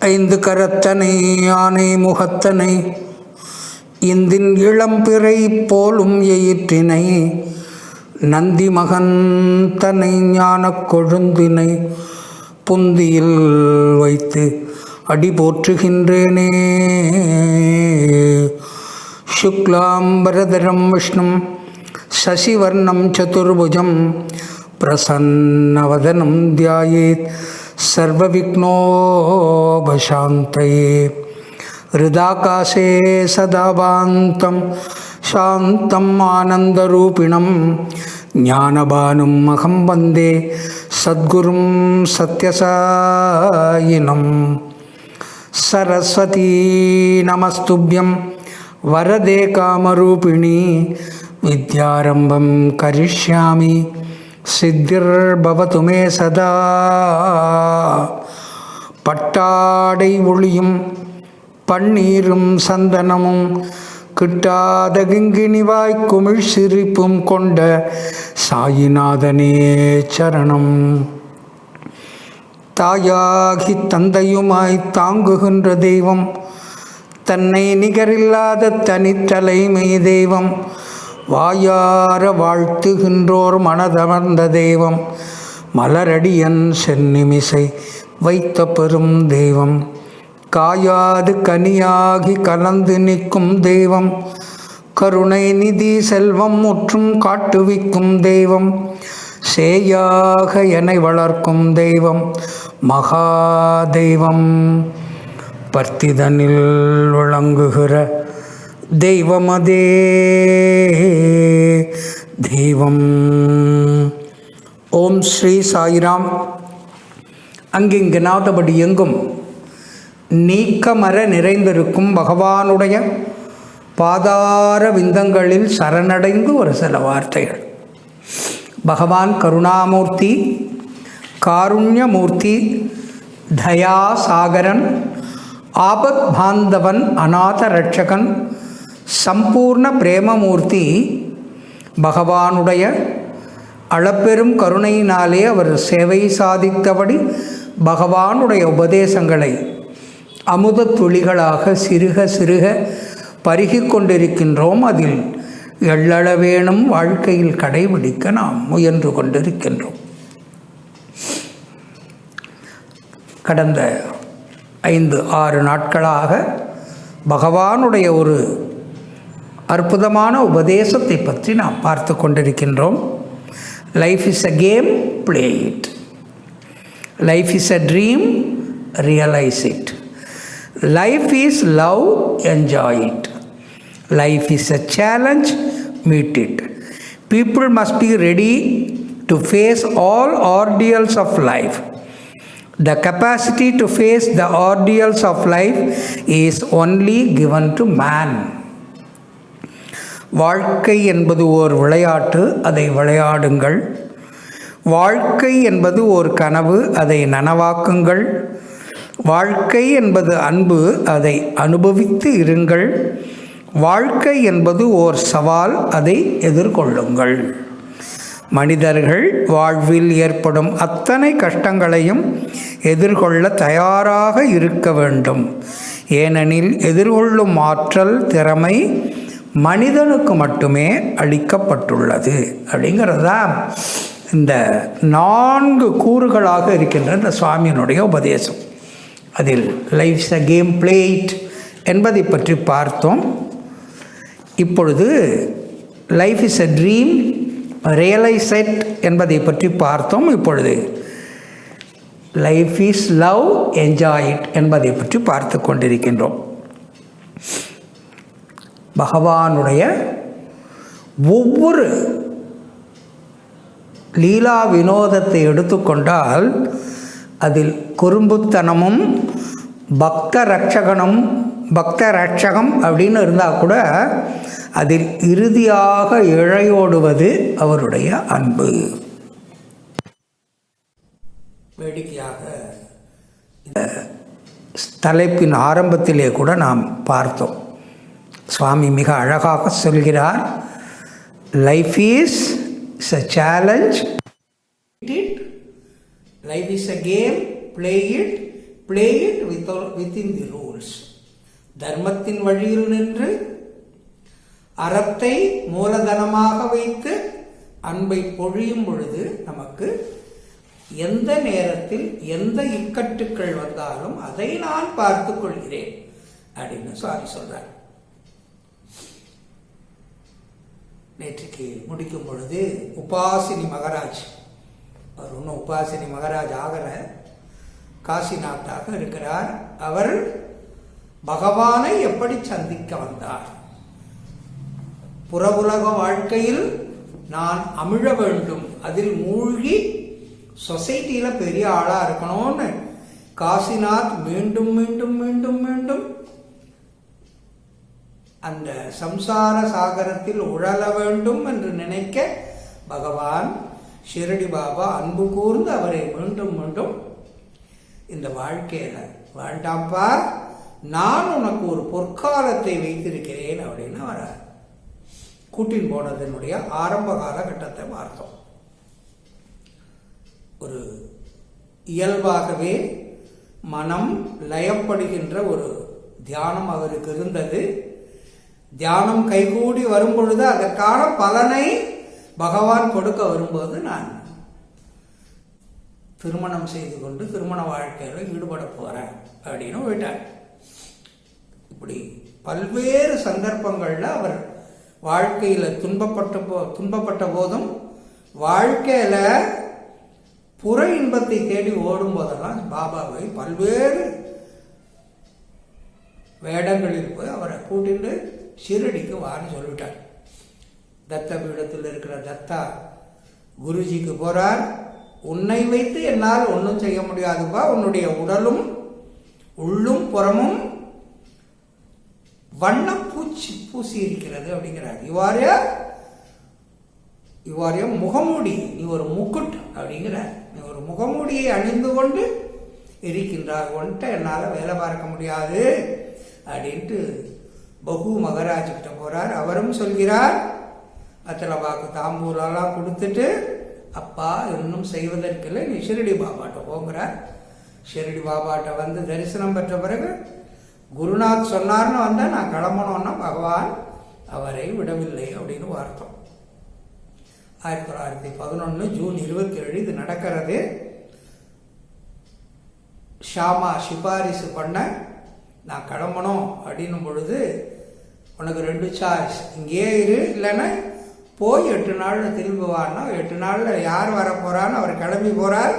ஐந்து கரத்தனை யானை முகத்தனை இந்தின் இளம்பிறை போலும் எயிற்றினை நந்தி மகன் தன்னை ஞானக் கொழுந்தினை புந்தியில் வைத்து அடி போற்றுகின்றேனே. சுக்லாம்பரதரம் விஷ்ணும் சசிவர்ணம் சதுர்புஜம் பிரசன்னவதனம் தியாயேத் சர்வவிக்னோபசாந்தயே. ஹிருதாகாசே சதாபாந்தம் சாந்தம் ஆனந்தரூபிணம் ஞானபானும் அகம் வந்தே சத்குரும் சத்யசாயினம். சரஸ்வதி நமஸ்துப்யம் வரதே காமரூபிணி வித்யாரம்பம் கரிஷ்யாமி சித்திர்பவது மே சதா. பட்டாடை ஒளியும் பன்னீரும் சந்தனமும் கிட்டாத கிங்கிணிவாய் குமிழ் சிரிப்பும் கொண்ட சாயிநாதனே சரணம். தாயாகி தந்தையுமாய் தாங்குகின்ற தெய்வம், தன்னை நிகரில்லாத தனித்தலைமை தெய்வம், வாயார வாழ்த்துகின்றோர் மனதமர்ந்த தெய்வம், மலரடியன் சென்னிமிசை வைத்த பெரும் தெய்வம், காயாது கனியாகி கலந்து நிற்கும் தெய்வம், கருணை நிதி செல்வம் முற்றும் காட்டுவிக்கும் தெய்வம், சேயாக என்னை வளர்க்கும் தெய்வம், மகா தெய்வம், பர்த்திதனில் விளங்குகிற தெய்வமதே தெய்வம். ஓம் ஸ்ரீ சாயிராம். அங்கிங்கனாதபடி எங்கும் நீக்கமர நிறைந்திருக்கும் பகவானுடைய பாதார விந்தங்களில் சரணடைந்து ஒரு சில வார்த்தைகள். பகவான் கருணாமூர்த்தி, காருண்யமூர்த்தி, தயாசாகரன், ஆபத் பாந்தவன், அநாத ரட்சகன், சம்பூர்ண பிரேமமூர்த்தி. பகவானுடைய அளப்பெரும் கருணையினாலே அவர் சேவை சாதித்தபடி பகவானுடைய உபதேசங்களை அமுத துளிகளாக சிறுக சிறுக பருகி கொண்டிருக்கின்றோம். அதில் எள்ளளவேனும் வாழ்க்கையில் கடைபிடிக்க நாம் முயன்று கொண்டிருக்கின்றோம். கடந்த 5-6 நாட்களாக பகவானுடைய ஒரு அற்புதமான உபதேசத்தை பற்றி நாம் பார்த்து கொண்டிருக்கின்றோம். Life is a game, play it. Life is a dream, realise it. Life is love, enjoy it. Life is a challenge, meet it. People must be ready to face all ordeals of life. The capacity to face the ordeals of life is only given to man. வாழ்க்கை என்பது ஓர் விளையாட்டு, அதை விளையாடுங்கள். வாழ்க்கை என்பது ஓர் கனவு, அதை நனவாக்குங்கள். வாழ்க்கை என்பது அன்பு, அதை அனுபவித்து இருங்கள். வாழ்க்கை என்பது ஓர் சவால், அதை எதிர்கொள்ளுங்கள். மனிதர்கள் வாழ்வில் ஏற்படும் அத்தனை கஷ்டங்களையும் எதிர்கொள்ள தயாராக இருக்க வேண்டும். ஏனெனில் எதிர்கொள்ளும் ஆற்றல், திறமை மனிதனுக்கு மட்டுமே அளிக்கப்பட்டுள்ளது. அப்படிங்கிறது தான் இந்த 4 கூறுகளாக இருக்கின்ற இந்த சுவாமியினுடைய உபதேசம். அதில் life is a game, play it என்பதை பற்றி பார்த்தோம். இப்பொழுது life is a dream, realise it என்பதை பற்றி பார்த்தோம். இப்பொழுது life is love, enjoy it என்பதை பற்றி பார்த்து கொண்டிருக்கின்றோம். பகவானுடைய ஒவ்வொரு லீலா வினோதத்தை எடுத்துக்கொண்டால் அதில் குறும்புத்தனமும் பக்த ரட்சகம் அப்படின்னு இருந்தால் கூட அதில் இறுதியாக இழையோடுவது அவருடைய அன்பு. வேடிக்கையாக இந்த தலைப்பின் ஆரம்பத்திலே கூட நாம் பார்த்தோம். சுவாமி மிக அழகாக சொல்கிறார், life is a challenge, it. Life is a game, play it. Play it within the rules. தர்மத்தின் வழியில் நின்று அறத்தை மூலதனமாக வைத்து அன்பை பொழியும் பொழுது நமக்கு எந்த நேரத்தில் எந்த இக்கட்டுக்கள் வந்தாலும் அதை நான் பார்த்துக் கொள்கிறேன் அப்படின்னு சுவாமி சொல்றார். நேற்றுக்கு முடிக்கும் பொழுது உபாசினி மகராஜ், அவர் ஒன்றும் உபாசினி மகராஜ் ஆகல, காசிநாத்தாக இருக்கிறார். அவர் பகவானை எப்படி சந்திக்க வந்தார்? புறவுலக வாழ்க்கையில் நான் அமிழ வேண்டும், அதில் மூழ்கி சொசைட்டியில பெரிய ஆளா இருக்கணும்னு காசிநாத் மீண்டும் மீண்டும் மீண்டும் மீண்டும் அந்த சம்சார சாகரத்தில் உழல வேண்டும் என்று நினைக்க பகவான் ஷிரடி பாபா அன்பு கூர்ந்து அவரை மீண்டும் மீண்டும் இந்த வாழ்க்கையில வேண்டாம்ப்பா, நான் உனக்கு ஒரு பொற்காலத்தை வைத்திருக்கிறேன் அப்படின்னு அவரை கூட்டின் போனதனுடைய ஆரம்ப காலகட்டத்தை பார்த்தோம். ஒரு இயல்பாகவே மனம் லயப்படுகின்ற ஒரு தியானம் அவருக்கு இருந்தது. தியானம் கைகூடி வரும் பொழுது அதற்கான பலனை பகவான் கொடுக்க வரும்போது நான் திருமணம் செய்து கொண்டு திருமண வாழ்க்கையில் ஈடுபட போறேன் அப்படின்னு போயிட்டார். இப்படி பல்வேறு சந்தர்ப்பங்கள்ல அவர் வாழ்க்கையில துன்பப்பட்ட போதும் வாழ்க்கையில புற இன்பத்தை தேடி ஓடும் போதெல்லாம் பாபாவை பல்வேறு வேடங்களில் போய் அவரை கூட்டிட்டு ஷிரடிக்கு வான்னு சொல்லிட்டார். தத்த பீடத்தில் இருக்கிற தத்தா குருஜிக்கு போறார். உன்னை வைத்து என்னால் ஒன்றும் செய்ய முடியாதுப்பா, உன்னுடைய உடலும் உள்ளும் புறமும் வண்ணம் பூசி இருக்கிறது அப்படிங்கிறார். இவ்வாறு முகமூடி, நீ ஒரு முக்குட் அப்படிங்கிறார். நீ ஒரு முகமூடியை அணிந்து கொண்டு இருக்கின்றார், ஒன்ட்ட என்னால் வேலை பார்க்க முடியாது அப்படின்ட்டு பகு மகராஜ் கிட்ட போறார். அவரும் சொல்கிறார், அத்தலபாக்கு தாம்பூலெல்லாம் கொடுத்துட்டு, அப்பா இன்னும் செய்வதற்கில்லை, நீ ஷிரடி பாபாட்ட போங்கிறார். ஷிரடி பாபாட்ட வந்து தரிசனம் பெற்ற பிறகு குருநாத் சொன்னார்னு வந்தா நான் கிளம்பணும்னா பகவான் அவரை விடவில்லை அப்படின்னு வார்த்தோம். 1911 ஜூன் 27 இது நடக்கிறது. ஷாமா சிபாரிசு பண்ண நான் கிளம்பணும் அப்படின்னும் பொழுது, உனக்கு 2 சாய்ஸ், இங்கே இரு, இல்லைன்னா போய் 8 நாளில் திரும்பி வான்னா. 8 நாளில் யார் வர போறான்னு அவர் கிளம்பி போறார்.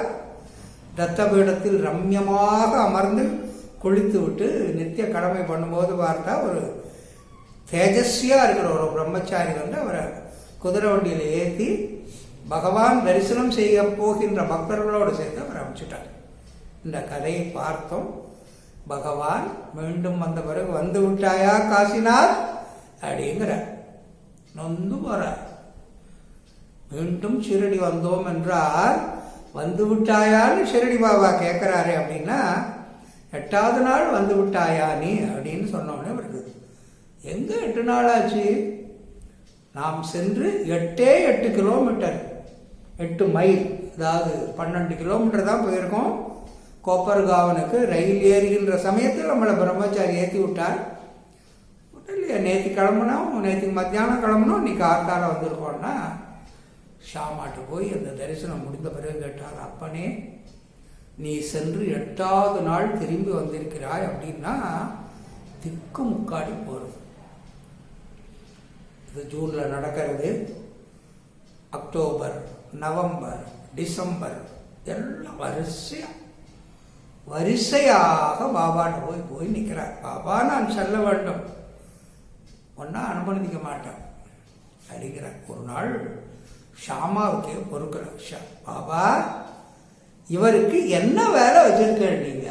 தத்தபீடத்தில் ரம்யமாக அமர்ந்து குளித்து விட்டு நித்திய கடமை பண்ணும்போது பார்த்தா ஒரு தேஜஸ்வியா இருக்கிற ஒரு பிரம்மச்சாரி வந்து அவரை குதிரை வண்டியில் ஏற்றி பகவான் தரிசனம் செய்ய போகின்ற பக்தர்களோடு சேர்த்து அவர் அமைச்சுட்டார். இந்த கதையை பார்த்தோம். பகவான் மீண்டும் வந்த பிறகு வந்து விட்டாயா காசிநாத் அப்படிங்கிற நொந்து போறார். மீண்டும் ஷிரடி வந்தோம் என்றால் வந்து விட்டாயான்னு ஷிரடி பாபா கேட்கிறாரு. அப்படின்னா 8வது நாள் வந்து விட்டாயா நீ அப்படின்னு சொன்னோடனே வருது. எங்க 8 நாள் ஆச்சு? நாம் சென்று 8 கிலோமீட்டர், 8 மைல், அதாவது 12 கிலோமீட்டர் தான் போயிருக்கோம். கோப்பர்காவனுக்கு ரயில் ஏறுகின்ற சமயத்தில் நம்மளை பிரம்மச்சாரி ஏற்றி விட்டார். இல்லையா, நேற்று கிளம்புனோம், நேற்றுக்கு மத்தியானம் கிளம்புனோம், இன்னைக்கு ஆத்தால வந்திருக்கோம்னா ஷாமாட்டு போய் அந்த தரிசனம் முடிந்த பிறகு கேட்டார், அப்பனே நீ சென்று 8வது நாள் திரும்பி வந்திருக்கிறாய் அப்படின்னா திக்கு முக்காடி போறது. இது ஜூன்ல நடக்கிறது. அக்டோபர், நவம்பர், டிசம்பர் எல்லாம் வரிசையாக பாபாட்ட போய் நிற்கிறார். பாபா நான் செல்ல வேண்டும், ஒன்னா அனுமதிக்க மாட்டேன் அப்படிங்கிறார். ஒரு நாள் ஷாமாவுக்கே பொறுக்கிறார். பாபா, இவருக்கு என்ன வேலை வச்சிருக்கீங்க,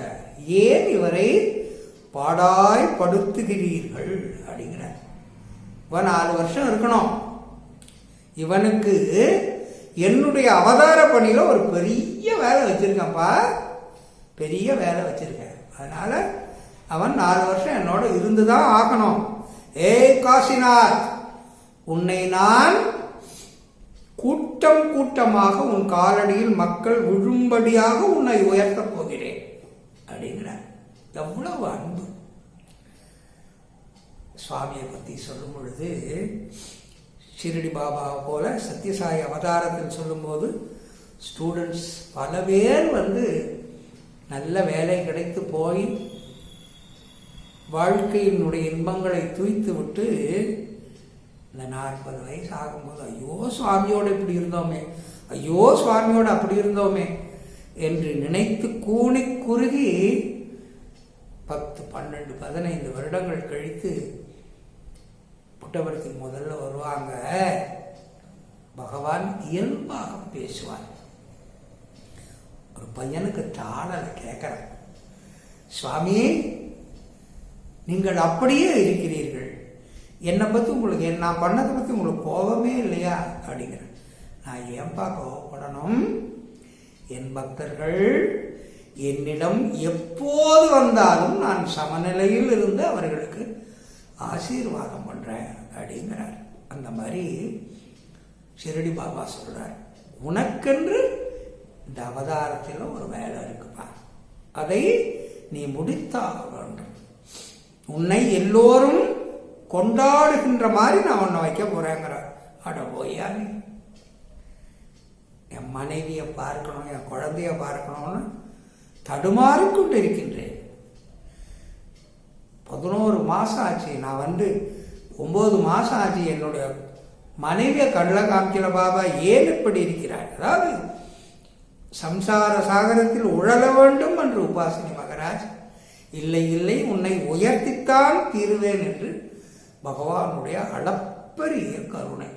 ஏன் இவரை பாடாய்படுத்துகிறீர்கள் அப்படிங்கிறார். இவன் 4 வருஷம் இருக்கணும், இவனுக்கு என்னுடைய அவதார பணியில ஒரு பெரிய வேலை வச்சிருக்கேன்ப்பா, பெரிய வேலை வச்சிருக்கேன். அதனால அவன் 4 வருஷம் என்னோட இருந்துதான் ஆகணும். ஏய் காசிநாத், உன்னை நான் கூட்டம் கூட்டமாக உன் காலடியில் மக்கள் விழும்படியாக உன்னை உயர்த்தப் போகிறேன் அப்படிங்கிறார். எவ்வளவு அன்பு! சுவாமியை பற்றி சொல்லும் பொழுது ஷிரடி பாபா போல சத்யசாயி அவதாரத்தில் சொல்லும்போது ஸ்டூடெண்ட்ஸ் பல பேர் நல்ல வேலை கிடைத்து போய் வாழ்க்கையினுடைய இன்பங்களை தூய்த்து விட்டு இந்த 40 வயசு ஆகும்போது ஐயோ சுவாமியோடு இப்படி இருந்தோமே, ஐயோ சுவாமியோடு அப்படி இருந்தோமே என்று நினைத்து கூணி குறுகி 10, 12, 15 வருடங்கள் கழித்து புட்டபர்த்தி முதல்ல வருவாங்க. பகவான் இயல்பாக பேசுவார். ஒரு பையனுக்கு தாளலை கேட்கிறேன், சுவாமி நீங்கள் அப்படியே இருக்கிறீர்கள், என்னை பற்றி உங்களுக்கு நான் பண்ணதை பற்றி உங்களுக்கு கோபமே இல்லையா அப்படிங்கிறேன். நான் ஏன்பா கோபப்படணும்? என் பக்தர்கள் என்னிடம் எப்போது வந்தாலும் நான் சமநிலையில் இருந்து அவர்களுக்கு ஆசீர்வாதம் பண்ணுறேன் அப்படிங்கிறார். அந்த மாதிரி ஷிரடி பாபா சொல்கிறார், உனக்கென்று இந்த அவதாரத்தில் ஒரு வேலை இருக்குப்பா, அதை நீ முடித்தாக வேண்டும். உன்னை எல்லோரும் கொண்டாடுகின்ற மாதிரி நான் உன்னை வைக்க போகிறேங்கிறார். அட போயா, என் மனைவியை பார்க்கணும், என் குழந்தைய பார்க்கணும்னு தடுமாறிக்கொண்டு இருக்கின்றேன். 11 மாதம் ஆச்சு, நான் 9 மாதம் ஆச்சு என்னுடைய மனைவியை கண்ணில் காமிக்கல பாபா, ஏன் இப்படி இருக்கிறார்? அதாவது சம்சார சாகரத்தில் உழல வேண்டும் என்று உபாசினி மகராஜ், இல்லை இல்லை உன்னை உயர்த்தித்தான் தீருவேன் என்று பகவானுடைய அளப்பரிய கருணை.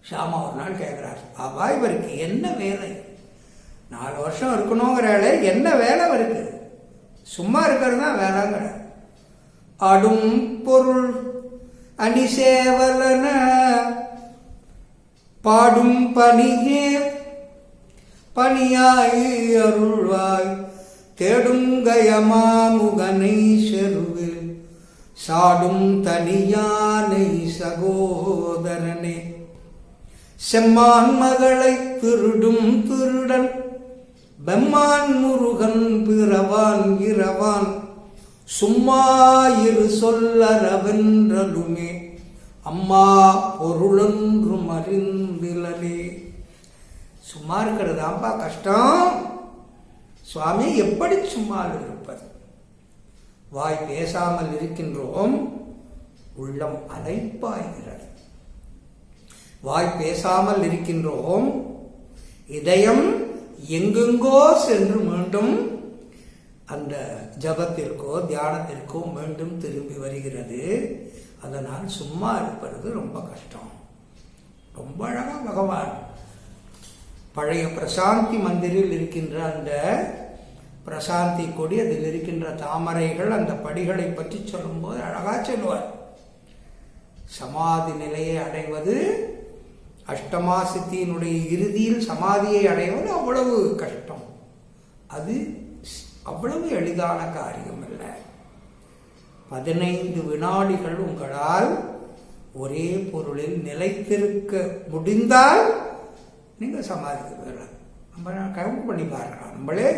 ஷாமா ஒரு நாள் கேட்கிறார், பாபா இவருக்கு என்ன வேலை? 4 வருஷம் இருக்கணுங்கிறாளே, என்ன வேலை இருக்கு? சும்மா இருக்கிறது தான் வேலைங்கிற. அடும் பொருள் அணிசேவலன பாடும் பணியே பணியாய் அருள்வாய் தேடுங்கயமாமுகனை செருவில் சாடும் தனியானை சகோதரனே செம்மான் மகளை திருடும் திருடன் பெம்மான் முருகன் பிறவான் இரவான் சும்மாயிரு சொல்லறவென்றலுமே அம்மா பொருளொன்றும் அறிந்திலனே. சும்மா இருக்கிறதாம்பா கஷ்டம். சுவாமி எப்படி சும்மா இருப்பது? வாய் பேசாமல் இருக்கின்றோம், உள்ளம் அலைப்பாய்கிறது. வாய் பேசாமல் இருக்கின்றோம், இதயம் எங்கெங்கோ சென்று மீண்டும் அந்த ஜபத்திற்கோ தியானத்திற்கோ மீண்டும் திரும்பி வருகிறது. அதனால் சும்மா இருப்பது ரொம்ப கஷ்டம். ரொம்ப அழகா பகவான் பழைய பிரசாந்தி மந்திரில் இருக்கின்ற அந்த பிரசாந்தி கொடி, அதில் இருக்கின்ற தாமரைகள், அந்த படிகளை பற்றி சொல்லும்போது அழகா சொல்லுவார். சமாதி நிலையை அடைவது, அஷ்டமா சித்தியினுடைய இறுதியில் சமாதியை அடைவது அவ்வளவு கஷ்டம். அது அவ்வளவு எளிதான காரியம் அல்ல. 15 வினாடிகள் உங்களால் ஒரே பொருளில் நிலைத்திருக்க முடிந்தால் நீங்கள் சமாதிக்கு போயிடலாம். நம்ம கவுண்ட் பண்ணி பார்க்கலாம், நம்மளே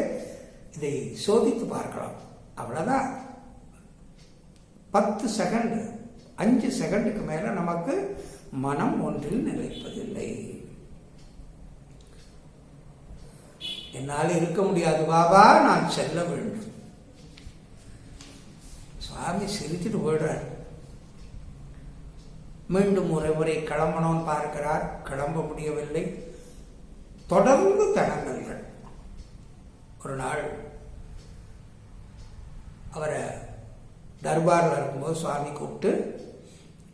இதை சோதித்து பார்க்கலாம். அவ்வளோதான். 10 செகண்ட் 5 செகண்டுக்கு மேலே நமக்கு மனம் ஒன்றில் நிலைப்பதில்லை. என்னால் இருக்க முடியாது பாபா, நான் செல்ல வேண்டும். சுவாமி சிரிச்சுட்டு போயிடுறார். மீண்டும் முறை கிளம்பணும்னு பார்க்கிறார், கிளம்ப முடியவில்லை. தொடர்ந்து தடங்கல்கள். ஒரு நாள் அவரை தர்பாரில் இருக்கும்போது சுவாமி கூப்பிட்டு,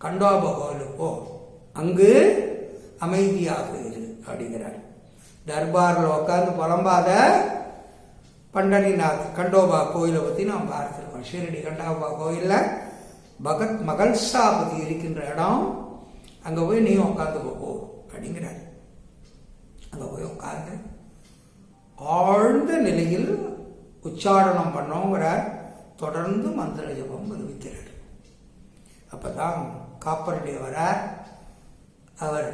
கண்டோபா கோயிலுக்கு போ, அங்கு அமைதியாக இரு அப்படிங்கிறார். தர்பாரில் உட்காந்து புலம்பாத. பண்டரிநாத் கண்டோபா கோயிலை பற்றி நாம் பார்த்துருக்கோம். ஷிரடி கண்டோபா கோயிலில் பகத் மகள்சாபதி இருக்கின்ற இடம், அங்கே போய் நீ உட்காந்து போ அப்படிங்கிறார். அங்கே போய் உட்காந்து ஆழ்ந்த நிலையில் உச்சாரணம் பண்ணோங்கிறார். தொடர்ந்து மந்திர ஜபம் அறிவிக்கிறார். அப்போதான் காப்பருடைய வரார். அவர்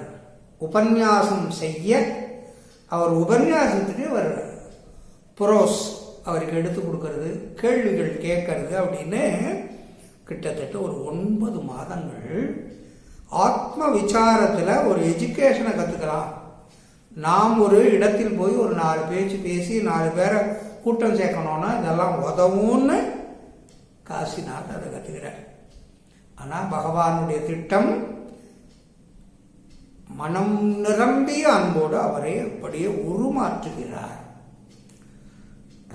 உபன்யாசம் செய்ய, அவர் உபன்யாசத்துக்கு அவர் புரோஸ் அவருக்கு எடுத்து கொடுக்கறது, கேள்விகள் கேட்கறது அப்படின்னு கிட்டத்தட்ட ஒரு 9 மாதங்கள் ஆத்ம விசாரத்தில் ஒரு எஜுகேஷனை கற்றுக்கலாம். நாம் ஒரு இடத்தில் போய் ஒரு 4 பேச்சு பேசி 4 பேரை கூட்டம் சேர்க்கணும்னா இதெல்லாம் உதவும்னு காசிநாத் அதை கற்றுக்கிறார். ஆனால் பகவானுடைய திட்டம் மனம் நிரம்பிய அன்போடு அவரை அப்படியே உருமாற்றுகிறார்.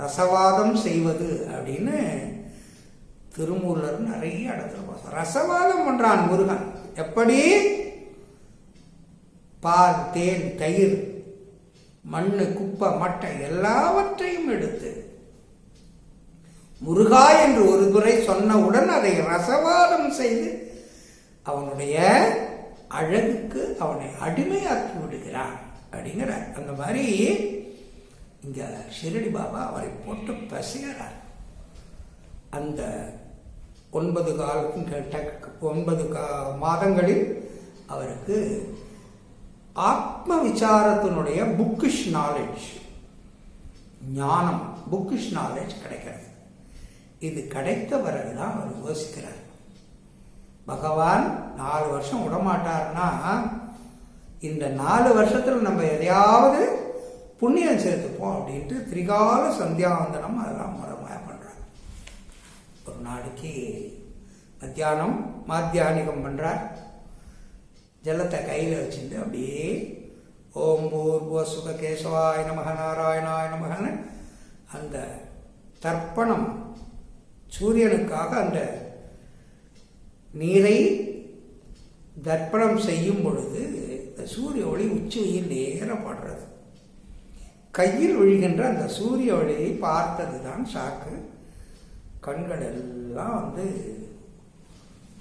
ரசவாதம் செய்வது அப்படின்னு திருமூலர் நிறைய இடத்துல ரசவாதம் பண்றான் முருகன். எப்படி? பால், தேன், தயிர், மண்ணு, குப்பை, மட்டை எல்லாவற்றையும் எடுத்து முருகா என்று ஒரு முறை சொன்னவுடன் அதை ரசவாதம் செய்து அவனுடைய அழகுக்கு அவனை அடிமையாக்கி விடுகிறான் அப்படிங்கிற அந்த மாதிரி இங்க ஷிரடி பாபா அவரை போட்டு பசிகிறார். அந்த 9 மாதங்களில் அவருக்கு ஆத்ம விசாரத்தினுடைய புக்கிஷ் நாலேஜ், ஞானம், புக்கிஷ் நாலேஜ் கிடைக்கிறது. இது கிடைத்த பிறகுதான் அவர் யோசிக்கிறார், பகவான் 4 வருஷம் விடமாட்டார்னா இந்த 4 வருஷத்துல நம்ம எதையாவது புண்ணியம் சேர்த்துப்போம் அப்படின்ட்டு திரிகால சந்தியாவந்தனம் அதெல்லாம் முறைமையாக பண்றார். ஒரு நாளைக்கு மத்தியானம் மாத்தியானிகம் பண்றார். ஜலத்தை கையில் வச்சுட்டு அப்படியே ஓம் பூர்வ சுக கேசவாய நமக நாராயணாய நமகன்னு அந்த தர்ப்பணம் சூரியனுக்காக அந்த நீரை தர்ப்பணம் செய்யும் பொழுது சூரிய ஒளி உச்சியில் நேரப்படுறது. கையில் விழுகின்ற அந்த சூரிய ஒளியை பார்த்தது தான் சாக்கு. கண்கள் எல்லாம்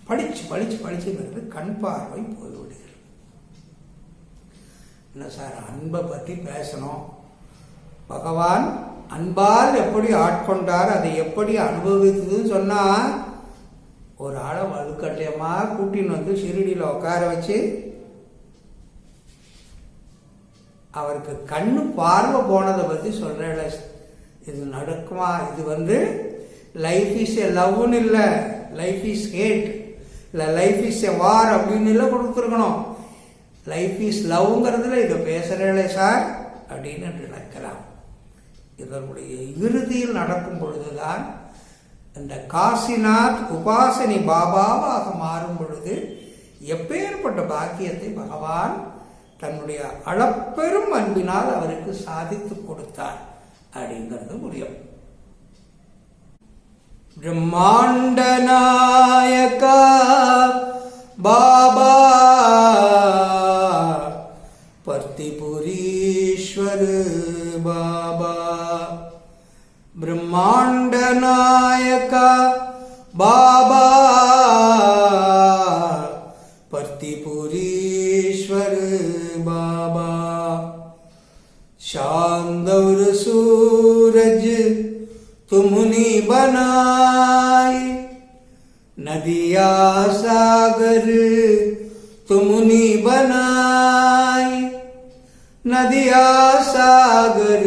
பளிச்சு பளிச்சு பளிச்சுங்கிறது கண் பார்வை போய்விடுகிறது. என்ன சார், அன்பை பற்றி பேசணும். பகவான் அன்பால் எப்படி ஆட்கொண்டார், அதை எப்படி அனுபவித்ததுன்னு சொன்னா, ஒரு ஆளை வலுக்கட்டையமா கூட்டின்னு ஷிரடியில் உட்கார வச்சு அவருக்கு கண்ணு பார்வை போனதை பற்றி சொல்றேன். இது நடக்குமா? இது லைஃப் இஸ் எ லவ்னு இல்லை, லைஃப் இஸ் ஹேட் இல்லை, லைஃப் இஸ் எ வார் அப்படின்னு இல்லை கொடுத்துருக்கணும். லைஃப் இஸ் லவ்ங்கிறதுல இதை பேசுறேளே சார் அப்படின்னு நினைக்கலாம். இதனுடைய இறுதியில் நடக்கும் பொழுதுதான் இந்த காசிநாத் உபாசனி பாபாவாக மாறும் பொழுது எப்பேற்பட்ட பாக்கியத்தை பகவான் தன்னுடைய அளப்பெரும் அன்பினால் அவருக்கு சாதித்து கொடுத்தார் அப்படிங்கிறது முடியும். பிரம்மாண்ட நாயகா பாபா பர்த்திபுரீஸ்வர் பாபா, பிரம்மாண்ட நாயகா பாபா பர்த்திபுரீஸ்வர் बाबा, चांद और सूरज तुमने बनाए, नदिया सागर तुमने बनाए, नदिया सागर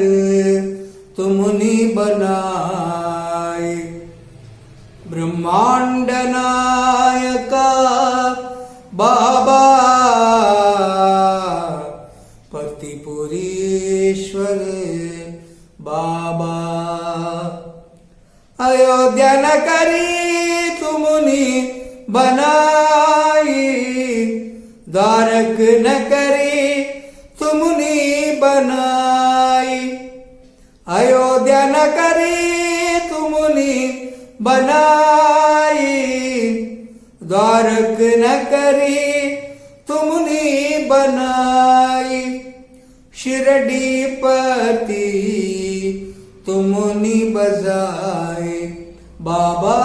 तुमने बनाए, ब्रह्मांड नायका बाबा पतिपुरीश्वर बाबा, अयोध्या नगरी तुमने बनाई, द्वारक नगरी तुमने बनाई, अयोध्या नगरी तुमने बनाई, द्वारक नगरी तुमने बनाई, शिरडी पति तुमने बजाए, बाबा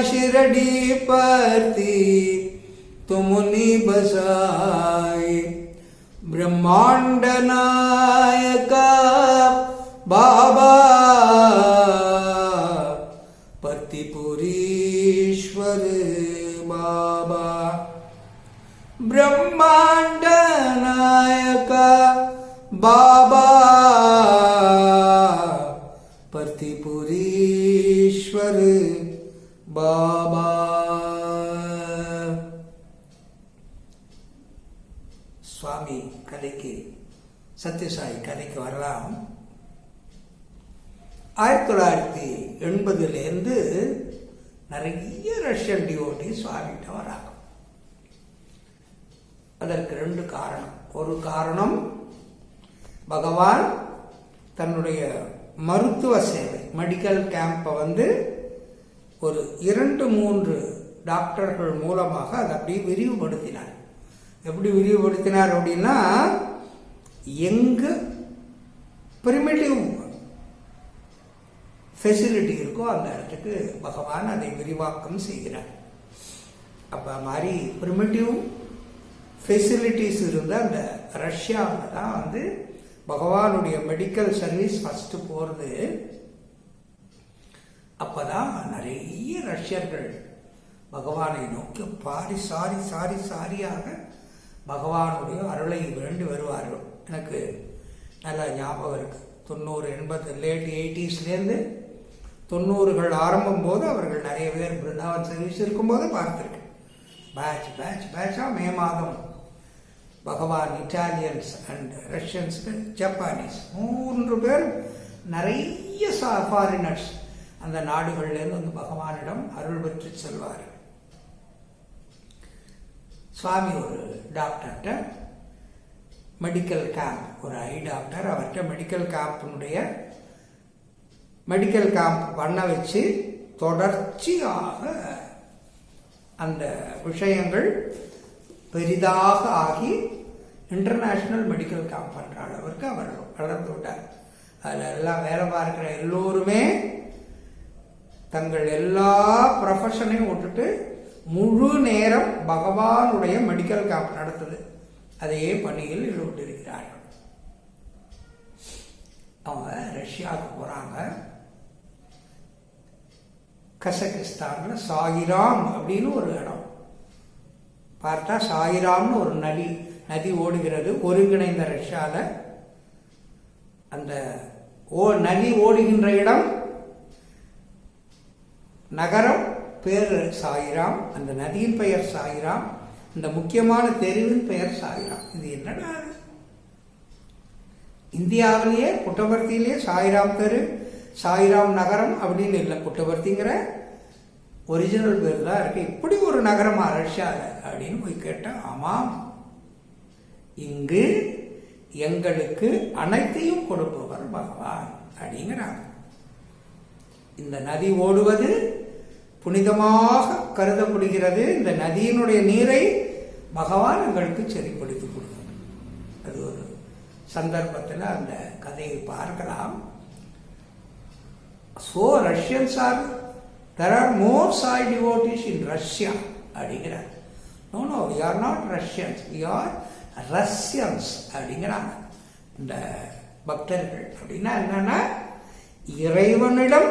शिरडी पति तुमने बजाए, ब्रह्मांड नायका बाबा पतिपुरीश्वर बाबा, ब्रह्मांड नायका बाबा சக்திபுரீஸ்வர் பாபா. சுவாமி கதைக்கு, சத்யசாயி கதைக்கு வரலாம். 1980 நிறைய ரஷ்யன் டிவோட்டி சுவாமிகிட்ட வராங்க. அதற்கு 2 காரணம். ஒரு காரணம், பகவான் தன்னுடைய மருத்துவ சேவை மெடிக்கல் கேம்பை ஒரு 2-3 டாக்டர்கள் மூலமாக அதை அப்படியே விரிவுபடுத்தினார். எப்படி விரிவுபடுத்தினார் அப்படின்னா, எங்க பிரிமிட்டிவ் ஃபெசிலிட்டி இருக்கோ அந்த இடத்துக்கு பகவான் அதை விரிவாக்கம் செய்கிறார். அப்போ மாதிரி பிரிமிட்டிவ் ஃபெசிலிட்டிஸ் இருந்த அந்த ரஷ்யாவில் தான் பகவானுடைய மெடிக்கல் சர்வீஸ் ஃபஸ்ட்டு போகிறது. அப்போ தான் நிறைய ரஷ்யர்கள் பகவானை நோக்கி சாரியாக பகவானுடைய அருளை வேண்டி வருவார்கள். எனக்கு நல்லா ஞாபகம் இருக்குது. 90-80 லேட் 80ஸ்லேருந்து 90கள் ஆரம்பம் போது அவர்கள் நிறைய பேர் பிருந்தாவன் சர்வீஸ் இருக்கும்போது பார்த்துருக்கேன். பேட்சாக மே மாதம் பகவான் இட்டாலியன்ஸ் அண்ட் ரஷ்யன்ஸ், ஜப்பானீஸ் 3 பேர் நிறைய ஃபாரினர்ஸ் அந்த நாடுகள்லேருந்து பகவானிடம் அருள் பெற்று செல்வார்கள். சுவாமி ஒரு டாக்டர்கிட்ட மெடிக்கல் கேம்ப், ஒரு ஐ டாக்டர், அவர்கிட்ட மெடிக்கல் கேம்ப் பண்ண வச்சு தொடர்ச்சியாக அந்த விஷயங்கள் பெரிதாக ஆகி இன்டர்நேஷ்னல் மெடிக்கல் கேம்ப் பண்ணுற அளவிற்கு அவர் வளர்ந்து விட்டார். அதில் எல்லாம் வேலை பார்க்குற எல்லோருமே தங்கள் எல்லா ப்ரொஃபஷனையும் விட்டுட்டு முழு நேரம் பகவானுடைய மெடிக்கல் கேம்ப் நடத்துது அதையே பணியில் ஈடுபட்டிருக்கிறார்கள். அவங்க ரஷ்யாவுக்கு போகிறாங்க. கசகிஸ்தானில் சாயிராம் அப்படின்னு ஒரு இடம் பார்த்தா, சாயிராம்னு ஒரு நதி ஓடுகிறது ஒருங்கிணைந்த ரஷ்யாவில். அந்த நதி ஓடுகின்ற இடம், நகரம் பேர் சாயிராம், அந்த நதியின் பெயர் சாயிராம், இந்த முக்கியமான தெருவின் பெயர் சாயிராம். இது என்னடா, இந்தியாவிலேயே புட்டபர்த்தியிலேயே சாயிராம் தெரு, சாயிராம் நகரம் அப்படின்னு இல்லை. புட்டபர்த்திங்கிற ஒரிஜினல் பேர் தான் இருக்கு. இப்படி ஒரு நகரமா ரஷ்யாவில் அப்படின்னு போய் கேட்டால், ஆமாம், இங்கு எங்களுக்கு அனைத்தையும் கொடுப்பவர் பகவான் அப்படிங்கிறாங்க. இந்த நதி ஓடுவது புனிதமாக கருதப்படுகிறது. இந்த நதியினுடைய நீரை பகவான் எங்களுக்கு செறிப்படுத்தி கொடுக்கும். அது ஒரு சந்தர்ப்பத்தில் அந்த கதையை பார்க்கலாம். So Russians are, there are more Sai devotees in Russia அப்படிங்கிறார். No, we are not Russians, we are Russians அப்படிங்கிறாங்க இந்த பக்தர்கள். அப்படின்னா என்னன்னா, இறைவனிடம்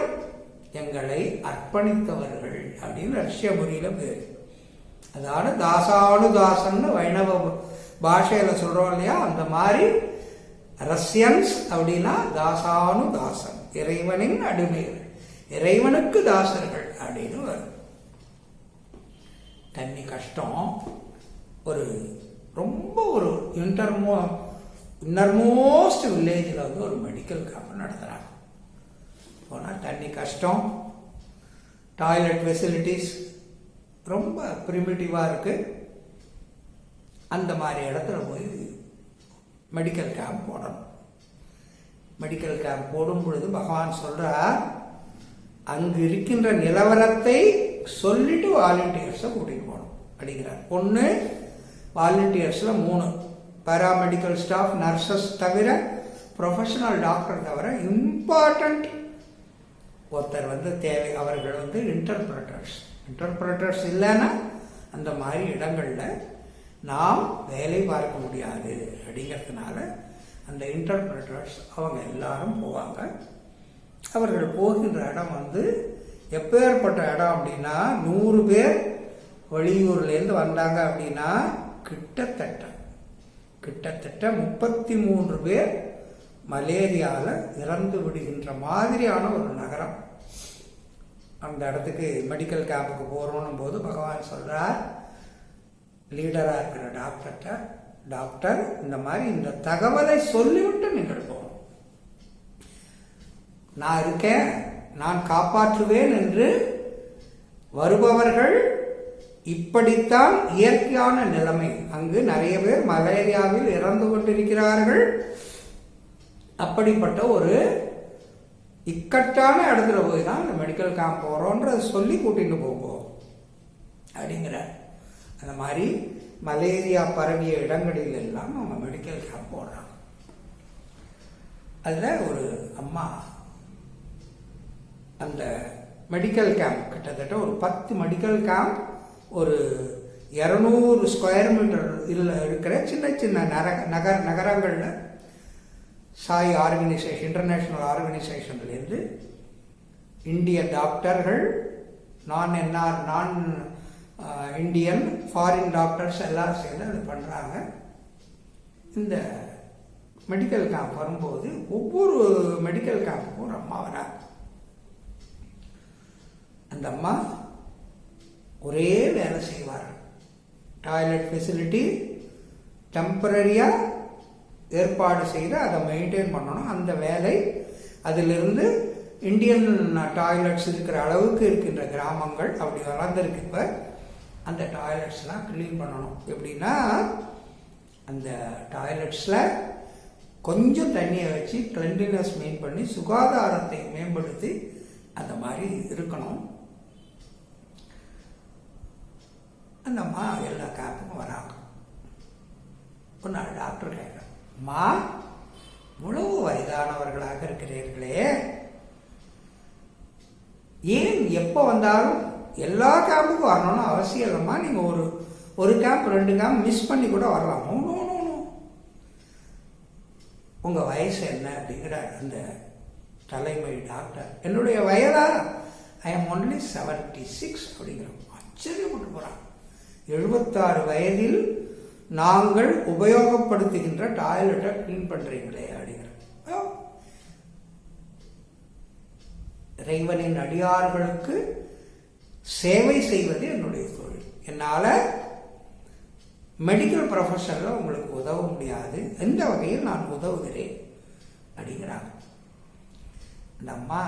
எங்களை அர்ப்பணித்தவர்கள் அப்படின்னு ரஷ்ய மொழியில் பேர். அதாவது தாசானுதாசன் வைணவ பாஷையில் சொல்கிறோம் இல்லையா, அந்த மாதிரி ரஷ்யன்ஸ் அப்படின்னா தாசானுதாசன், இறைவனின் அடிமைகள், இறைவனுக்கு தாசர்கள் அப்படின்னு வரும். தண்ணி கஷ்டம். ரொம்ப ஒரு இன்னர்மோஸ்ட் வில்லேஜில் ஒரு மெடிக்கல் கேம்ப் நடத்துகிறாங்க. போனால் தண்ணி கஷ்டம், டாய்லெட் ஃபெசிலிட்டிஸ் ரொம்ப ப்ரிமிட்டிவாக இருக்குது. அந்த மாதிரி இடத்துல போய் மெடிக்கல் கேம்ப் போடணும். மெடிக்கல் கேம்ப் போடும் பொழுது பகவான் சொல்கிறார், அங்கு இருக்கின்ற நிலவரத்தை சொல்லிட்டு வாலண்டியர்ஸை கூட்டிகிட்டு போகணும் அப்படிங்கிறார். 1 வாலண்டியர்ஸில் 3 பேராமெடிக்கல் ஸ்டாஃப், நர்சஸ் தவிர, ப்ரொஃபஷனல் டாக்டர் தவிர, இம்பார்ட்டண்ட் ஒருத்தர் தேவை. அவர்கள் இன்டர்பிரட்டர்ஸ் இல்லைன்னா அந்த மாதிரி இடங்களில் நாம் வேலை பார்க்க முடியாது. அப்படிங்கிறதுனால அந்த இன்டர்பிரட்டர்ஸ் அவங்க எல்லாரும் போவாங்க. அவர்கள் போகின்ற இடம் எப்பேற்பட்ட இடம் அப்படின்னா, 100 பேர் வெளியூர்லேருந்து வந்தாங்க அப்படின்னா கிட்டத்தட்ட 33 பேர் மலேரியாவில் இறந்து விடுகின்ற மாதிரியான ஒரு நகரம். அந்த இடத்துக்கு மெடிக்கல் கேம்புக்கு போகிறோன்னும் போது பகவான் சொல்கிறார், லீடராக இருக்கிற டாக்டர்கிட்ட, டாக்டர் இந்த மாதிரி இந்த தகவலை சொல்லிவிட்டு நீங்கள் போகணும், நான் இருக்கேன், நான் காப்பாற்றுவேன் என்று வருபவர்கள் இப்படித்தான் இயற்கையான நிலைமை. அங்கு நிறைய பேர் மலேரியாவில் இறந்து கொண்டிருக்கிறார்கள். அப்படிப்பட்ட ஒரு இக்கட்டான இடத்துல போய் தான் இந்த மெடிக்கல் கேம்ப் போகிறோன்றதை சொல்லி கூட்டிகிட்டு போவோம் அப்படிங்கிறார். அந்த மாதிரி மலேரியா பரவிய இடங்களில் எல்லாம் நம்ம மெடிக்கல் கேம்ப் போடுறாங்க. அதில் ஒரு அம்மா அந்த மெடிக்கல் கேம்ப் கிட்டத்தட்ட ஒரு 10 மெடிக்கல் கேம்ப் ஒரு 200 ஸ்கொயர் மீட்டர் இதில் இருக்கிற சின்ன சின்ன நகரங்களில் சாய் ஆர்கனைசேஷன், இன்டர்நேஷ்னல் ஆர்கனைசேஷன்லேருந்து இந்திய டாக்டர்கள், நான் இந்தியன் ஃபாரின் டாக்டர்ஸ் எல்லோரும் சேர்ந்து அது பண்ணுறாங்க. இந்த மெடிக்கல் கேம்ப் வரும்போது ஒவ்வொரு மெடிக்கல் கேம்புக்கும் ஒரு அம்மா வராங்க. அந்த அம்மா ஒரே வேலை செய்வார்கள். டாய்லெட் ஃபெசிலிட்டி டெம்பரரியாக ஏற்பாடு செய்து அதை மெயின்டைன் பண்ணணும். அந்த வேலை அதிலிருந்து இந்தியன் டாய்லெட்ஸ் இருக்கிற அளவுக்கு இருக்கின்ற கிராமங்கள் அப்படி வளர்ந்துருக்கு. இப்போ அந்த டாய்லெட்ஸ்லாம் க்ளீன் பண்ணணும். எப்படின்னா அந்த டாய்லெட்ஸில் கொஞ்சம் தண்ணியை வச்சு கிளென்லினஸ் மெயின் பண்ணி சுகாதாரத்தை மேம்படுத்தி அந்த மாதிரி இருக்கணும். அந்த அம்மா எல்லா கேம்புக்கும் வராங்க. ஒரு நாள் டாக்டர் கேட்குறேன், அம்மா இவ்வளவு வயதானவர்களாக இருக்கிறீர்களே, ஏன் எப்போ வந்தாலும் எல்லா கேம்புக்கும் வரணும்னு அவசியம் இல்லைம்மா, நீங்கள் ஒரு கேம்ப் 2 கேம்ப் மிஸ் பண்ணி கூட வரலாம். உங்கள் வயசு என்ன அப்படிங்கிற அந்த தலைமை டாக்டர். என்னுடைய வயதா? ஐ எம் ஒன்லி 76 அப்படிங்கிறோம். ஆச்சரியப்பட்டு போகிறாங்க. 76 வயதில் நாங்கள் உபயோகப்படுத்துகின்ற டாய்லெட்டை க்ளீன் பண்ணுறீங்களே அப்படிங்கிற. இறைவனின் அடியார்களுக்கு சேவை செய்வது என்னுடைய தொழில். என்னால் மெடிக்கல் ப்ரொஃபஷனில் உங்களுக்கு உதவ முடியாது, எந்த வகையில் நான் உதவுகிறேன் அப்படிங்கிறாங்க. இந்த அம்மா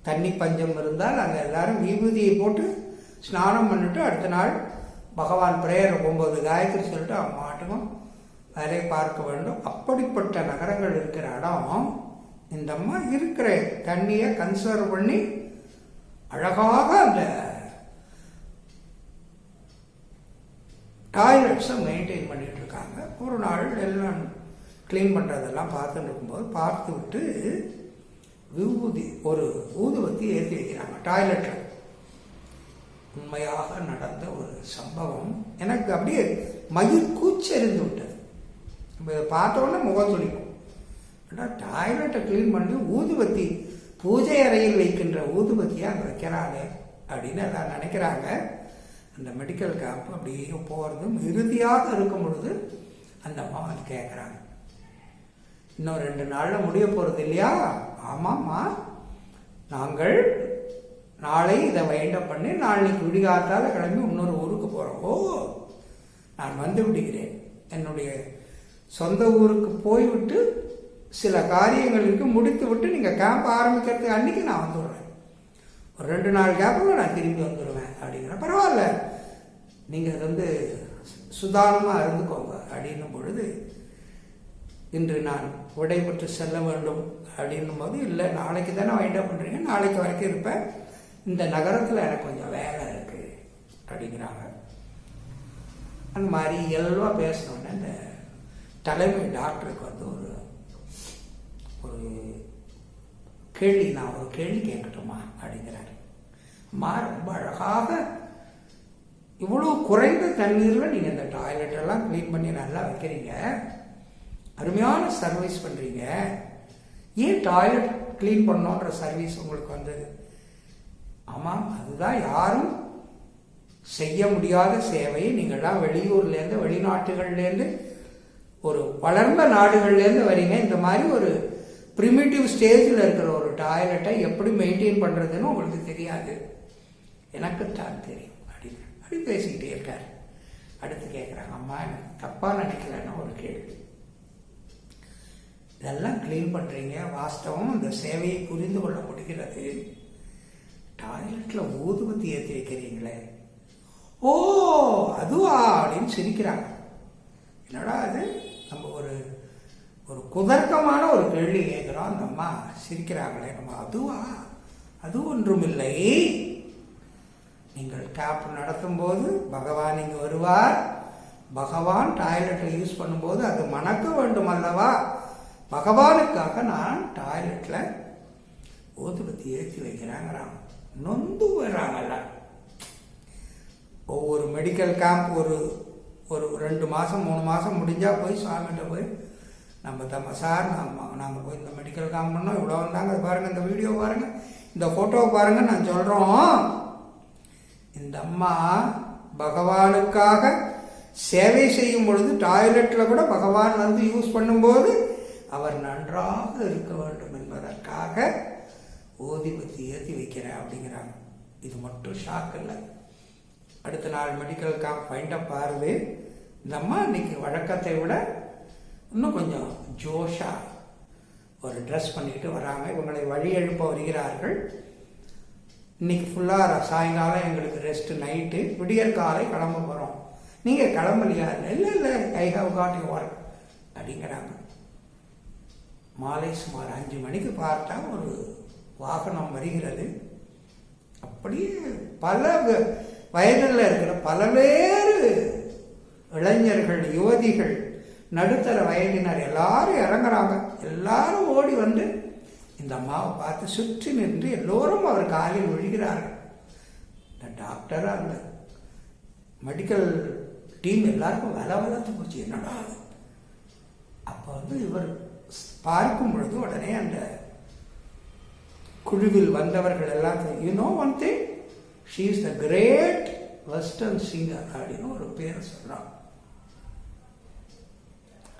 தண்ணி பஞ்சம் இருந்தால் நாங்கள் எல்லாரும் விபூதியை போட்டு ஸ்நானம் பண்ணிட்டு அடுத்த நாள் பகவான் பிரேயர் 9 காயத்ரி சொல்லிட்டு அம்மாட்டுக்கும் வேலையை பார்க்க வேண்டும். அப்படிப்பட்ட நகரங்கள் இருக்கிற இடம். இந்த அம்மா இருக்கிற தண்ணியை கன்சர்வ் பண்ணி அழகாக அந்த டாய்லெட்ஸை மெயின்டைன் பண்ணிட்டு இருக்காங்க. ஒரு நாள் எல்லாம் க்ளீன் பண்ணுறதெல்லாம் பார்த்துட்டு இருக்கும்போது பார்த்து விட்டு விபூதி ஒரு ஊதுவத்தி ஏற்றி வைக்கிறாங்க டாய்லெட்டில். உண்மையாக நடந்த ஒரு சம்பவம். எனக்கு அப்படியே மயிர் கூச்செறிந்து விட்டது. பார்த்தோன்னே முகம் சொல்லிக்கும். ஆனால் டாய்லெட்டை க்ளீன் பண்ணி ஊதுவத்தி பூஜை அறையில் வைக்கின்ற ஊதுவத்தியை அங்கே வைக்கிறாங்க அப்படின்னு எல்லாம் நினைக்கிறாங்க. அந்த மெடிக்கல் கேம்ப் அப்படியே போகிறதும் இறுதியாக இருக்கும் பொழுது அந்த அம்மா வந்து கேட்குறாங்க, இன்னும் 2 நாளில் முடிய போகிறது இல்லையா? ஆமாம்மா, நாங்கள் நாளை இதை வைண்டப் பண்ணி நாளைக்கு விடிகாத்தால் கிளம்பி இன்னொரு ஊருக்கு போகிறோம். ஓ, நான் வந்து விடுகிறேன். என்னுடைய சொந்த ஊருக்கு போய்விட்டு சில காரியங்களுக்கு முடித்து விட்டு நீங்கள் கேம்ப் ஆரம்பிக்கிறதுக்கு அன்றைக்கி நான் வந்துடுறேன். ஒரு 2 நாள் கேப்பில் நான் திரும்பி வந்துடுவேன் அப்படிங்கிற. பரவாயில்ல, நீங்கள் வந்து சுதாரணமாக இருந்துக்கோங்க அப்படின்னும் பொழுது, இன்று நான் விடைபெற்று செல்ல வேண்டும் அப்படின்னும் போது, இல்லை நாளைக்கு தானே வைண்டப் பண்ணுறீங்க, நாளைக்கு வரைக்கும் இருப்பேன், இந்த நகரத்தில் எனக்கு கொஞ்சம் வேலை இருக்குது அப்படிங்கிறாங்க. அந்த மாதிரி இயல்பாக பேசினோன்னே இந்த தலைமை டாக்டருக்கு வந்து ஒரு கேள்வி, நான் ஒரு கேள்வி கேட்கட்டுமா அப்படிங்கிறாரு. அம்மா, ரொம்ப அழகாக இவ்வளோ குறைந்த தண்ணீரில் நீங்கள் இந்த டாய்லெட்டெல்லாம் க்ளீன் பண்ணி நல்லா வைக்கிறீங்க, அருமையான சர்வீஸ் பண்ணுறீங்க, ஏன் டாய்லெட் க்ளீன் பண்ணோன்ற சர்வீஸ் உங்களுக்கு வந்தது? ஆமாம், அதுதான் யாரும் செய்ய முடியாத சேவையை நீங்கள்லாம் வெளியூர்லேருந்து வெளிநாட்டுகள்லேருந்து ஒரு வளர்ந்த நாடுகள்லேருந்து வரீங்க, இந்த மாதிரி ஒரு ப்ரிமிட்டிவ் ஸ்டேஜில் இருக்கிற ஒரு டாய்லெட்டை எப்படி மெயின்டைன் பண்ணுறதுன்னு உங்களுக்கு தெரியாது, எனக்குத்தான் தெரியும் அப்படி பேசிக்கிட்டே இருக்கார். அடுத்து கேட்குறாங்க, அம்மா எனக்கு தப்பாக நினைக்கலன்னா ஒரு கேள்வி, இதெல்லாம் க்ளீன் பண்ணுறீங்க, வாஸ்தவம் இந்த சேவையை புரிந்து கொள்ள முடிகிறது, டாய்லெட்டில் ஊதுபத்தி ஏற்றி வைக்கிறீங்களே, ஓ அதுவா அப்படின்னு சிரிக்கிறாங்க. என்னடா அது, நம்ம ஒரு ஒரு குதர்க்கமான ஒரு கேள்வி கேட்குறோம், அந்த அம்மா சிரிக்கிறாங்களே, நம்ம அதுவா, அது ஒன்றுமில்லை, நீங்கள் கேப் நடத்தும் போது பகவான் இங்கே வருவார், பகவான் டாய்லெட்டை யூஸ் பண்ணும்போது அது மணக்க வேண்டும் அல்லவா, பகவானுக்காக நான் டாய்லெட்டில் ஊதுபத்தி ஏற்றி வைக்கிறாங்கிறாங்க. நொந்து போயிடறாங்கல்ல. ஒவ்வொரு மெடிக்கல் கேம்ப் ஒரு 2 மாதம் 3 மாதம் முடிஞ்சால் போய் சுவாமிகிட்ட போய் நம்ம சார் நாங்கள் போய் இந்த மெடிக்கல் கேம்ப் பண்ணோம், இவ்வளோ வந்தாங்க, பாருங்கள் இந்த வீடியோ பாருங்கள், இந்த ஃபோட்டோவை பாருங்கள், நான் சொல்கிறோம். இந்த அம்மா பகவானுக்காக சேவை செய்யும் பொழுது டாய்லெட்டில் கூட பகவான் வந்து யூஸ் பண்ணும்போது அவர் நன்றாக இருக்க வேண்டும் என்பதற்காக ஊதுபத்தி ஏற்றி வைக்கிறேன் அப்படிங்கிறாங்க. இது மட்டும் ஷாக் இல்லை. அடுத்த நாள் மெடிக்கல் கேம்ப் ஃபைண்டப் ஆறுது. இந்த அம்மா இன்னைக்கு வழக்கத்தை விட இன்னும் கொஞ்சம் ஜோஷா ஒரு ட்ரெஸ் பண்ணிக்கிட்டு வராங்க. இவங்களை வழி எழுப்ப வருகிறார்கள். இன்னைக்கு ஃபுல்லாக சாயங்காலம் எங்களுக்கு ரெஸ்ட், நைட்டு விடியற் காலை கிளம்ப போகிறோம், நீங்கள் கிளம்பலையா? இல்லை I have got you work அப்படிங்கிறாங்க. மாலை சுமார் 5 மணிக்கு பார்த்தா ஒரு வாகனம் வருகிறது. அப்படியே பல வயதில் இருக்கிற பலவேறு இளைஞர்கள், யுவதிகள், நடுத்தர வயதினர் எல்லாரும் இறங்குறாங்க. எல்லாரும் ஓடி வந்து இந்த அம்மாவை பார்த்து சுற்றி நின்று எல்லோரும் அவர் காலில் விழுகிறார்கள். இந்த டாக்டர், அந்த மெடிக்கல் டீம் எல்லாருக்கும் வளர்த்து போச்சு, என்னடா. அப்போ வந்து இவர் பார்க்கும் பொழுது உடனே அந்த குழுவில் வந்தவர்கள் எல்லாம், you know one thing, she is the great western singer அப்படின்னு ஒரு பேர் சொல்றான்.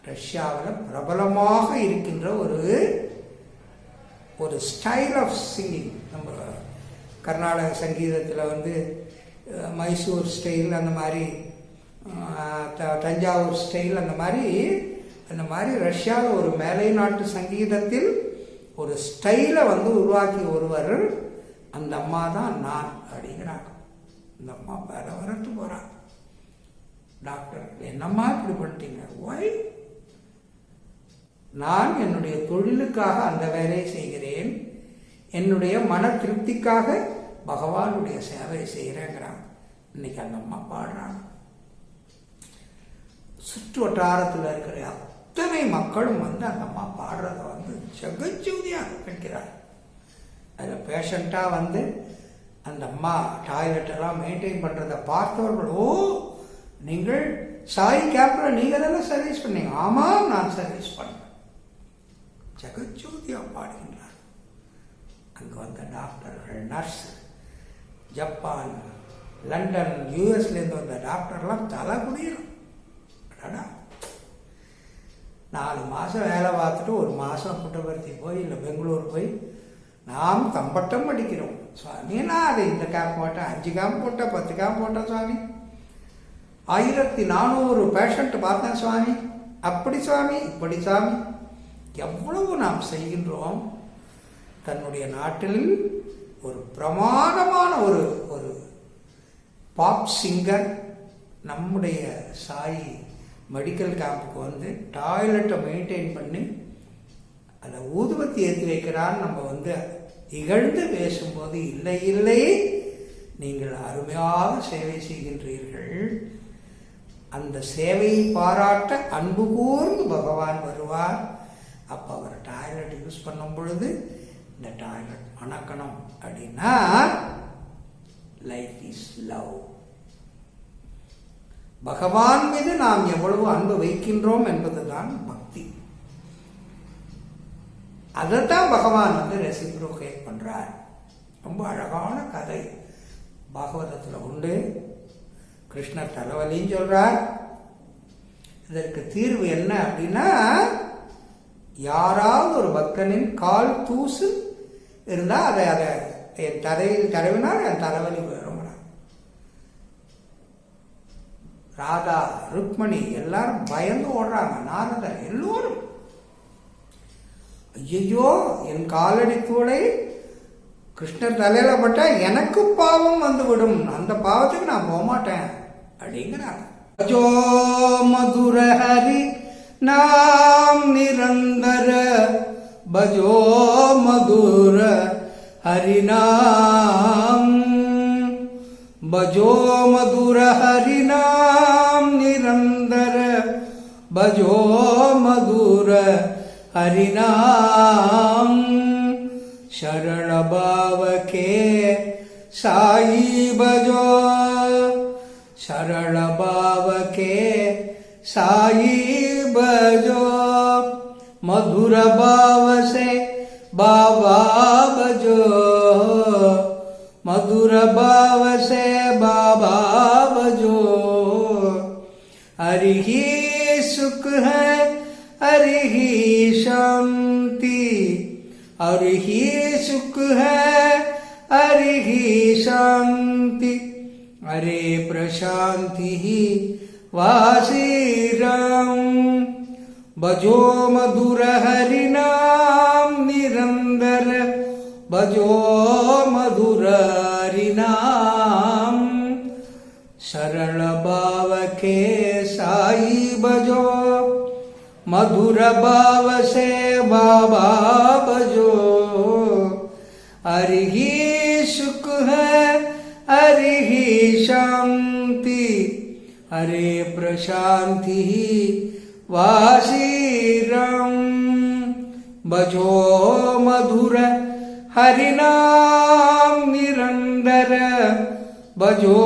ரஷ்யாவில் பிரபலமாக இருக்கின்ற ஒரு ஸ்டைல் ஆஃப் சிங்கிங். நம்ம கர்நாடக சங்கீதத்தில் வந்து மைசூர் ஸ்டைல், அந்த மாதிரி தஞ்சாவூர் ஸ்டைல், அந்த மாதிரி ரஷ்யாவில் ஒரு மேலை நாட்டு சங்கீதத்தில் ஒரு ஸ்டைலை வந்து உருவாக்கி ஒருவர் அந்த அம்மா தான் நான் அப்படிங்கிறாங்க. இந்த அம்மா வரட்டு போகிறாங்க. டாக்டர், என்னம்மா இப்படி பண்ணிட்டீங்க? ஒய்? நான் என்னுடைய தொழிலுக்காக அந்த வேலையை செய்கிறேன், என்னுடைய மன திருப்திக்காக பகவானுடைய சேவை செய்கிறேங்கிறாங்க. இன்னைக்கு அந்த அம்மா பாடுறாங்க. சுற்று வட்டாரத்தில் இருக்கிற அத்தனை மக்களும் வந்து அந்த அம்மா பாடுறத வந்து ஜெகஜோதியாக கேட்கிறார். அதில் பேஷண்ட்டாக வந்து அந்த அம்மா டாய்லெட்டெல்லாம் மெயின்டைன் பண்ணுறதை பார்த்தவர்கள், ஓ நீங்கள் சாய் கேம்பில் நீங்கள் தானே சர்வீஸ் பண்ணீங்க? ஆமாம், நான் சர்வீஸ் பண்ணேன். ஜெகஜோதியாக பாடுகின்றார். அங்கே வந்த டாக்டர்கள், நர்ஸ், ஜப்பான், லண்டன், யூஎஸ்லேருந்து வந்த டாக்டர்லாம் தலை குடியிடும். 4 மாதம் வேலை பார்த்துட்டு 1 மாதம் புட்டபர்த்தி போய் இல்லை பெங்களூர் போய் நாம் தம்பட்டம் அடிக்கிறோம். சுவாமி, நான் அதை இந்த கேம்ப் போட்டேன், 5 கேம்ப் போட்டேன், 10 கேம்ப் போட்டேன் சுவாமி, 1400 பேஷண்ட் பார்த்தேன் சுவாமி, அப்படி சுவாமி, இப்படி சுவாமி. எவ்வளவு நாம் செய்கின்றோம். தன்னுடைய நாட்டில் ஒரு பிரமாதமான ஒரு பாப் சிங்கர் நம்முடைய சாய் மெடிக்கல் கேம்புக்கு வந்து டாய்லெட்டை மெயின்டைன் பண்ணி அதை ஊதுபத்தி ஏற்றி வைக்கிறான்னு நம்ம வந்து இகழ்ந்து பேசும்போது, இல்லை இல்லை, நீங்கள் அருமையாக சேவை செய்கின்றீர்கள், அந்த சேவையை பாராட்ட அன்பு கூர்ந்து பகவான் வருவார். அப்போ அவர் டாய்லெட் யூஸ் பண்ணும் பொழுது இந்த டாய்லெட் மணக்கணும் அப்படின்னா லைஃப் இஸ் லவ். பகவான் மீது நாம் எவ்வளவு அன்பு வைக்கின்றோம் என்பதுதான் பக்தி. அதைத்தான் பகவான் வந்து ரெசிப்ரோகேட் பண்றார். ரொம்ப அழகான கதை பாகவதத்தில் உண்டு. கிருஷ்ணர் தலைவலின்னு சொல்றார், இதற்கு தீர்வு என்ன அப்படின்னா, யாராவது ஒரு பக்தனின் கால் தூசு இருந்தால் அதை என் தலையில் தடவினால் என் தலைவலி வரும். ராதா, ருக்மணி எல்லாரும் பயந்து ஓடுறாங்க. நாரதர் எல்லோரும், ஐயோ என் காலடி தூளை கிருஷ்ணர் தலையில பட்டா எனக்கு பாவம் வந்து விடும், அந்த பாவத்துக்கு நான் போகமாட்டேன் அப்படிங்கிறாங்க. பஜோ மதுர ஹரி நாம் நிரந்தர, பஜோ மதுர ஹரிநாம், பஜோ மதுர ஹரிநாம் நிரந்தர, பஜோ மதுர हरिनाम शरण भाव के साई बजो, शरण भाव के साई बजो, मधुर भाव से बाबा बजो, मधुर भाव से बाबा बजो, हरि ही सुख है हरि ही शांति, हरि ही सुख है हरि ही शांति, हरे प्रशांति ही वासी राम, भजो मधुर हरि नाम निरंतर, भजो मधुर हरि नाम, सरल भाव के साई बजो, मधुर भाव से बाबा बजो, हरि ही सुख है हरि ही शांति, हरे प्रशांति ही वासी राम, बजो मधुर हरि नाम निरंतर, बजो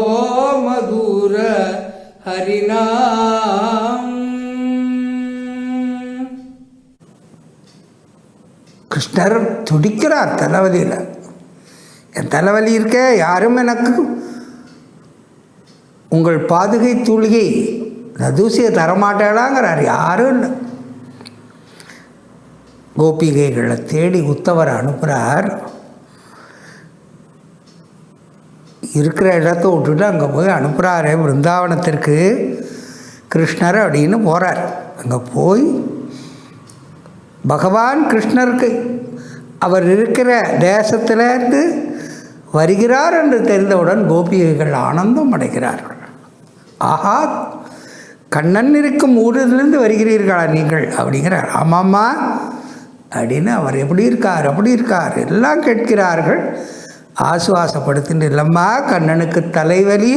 मधुर हरि नाम. கிருஷ்ணர் துடிக்கிறார் தலைவலியில். என் தலைவலி இருக்க, யாரும் எனக்கு உங்கள் பாதுகை தூளிகை தூசியை தரமாட்டேடாங்கிறார். யாரும் இல்லை. கோபிகைகளை தேடி உத்தவரை அனுப்புகிறார். இருக்கிற இடத்த விட்டுட்டு அங்கே போய் அனுப்புகிறாரு பிருந்தாவனத்திற்கு கிருஷ்ணர் அப்படின்னு போகிறார். அங்கே போய் பகவான் கிருஷ்ணருக்கு அவர் இருக்கிற தேசத்திலிருந்து வருகிறார் என்று தெரிந்தவுடன் கோபிகைகள் ஆனந்தம் அடைகிறார்கள். ஆஹா, கண்ணன் இருக்கும் ஊரிலிருந்து வருகிறீர்களா நீங்கள் அப்படிங்கிறார். ஆமாம்மா அப்படின்னு அவர் எப்படி இருக்கார் அப்படி இருக்கார் எல்லாம் கேட்கிறார்கள். ஆசுவாசப்படுத்தின்னு, இல்லம்மா கண்ணனுக்கு தலைவலி,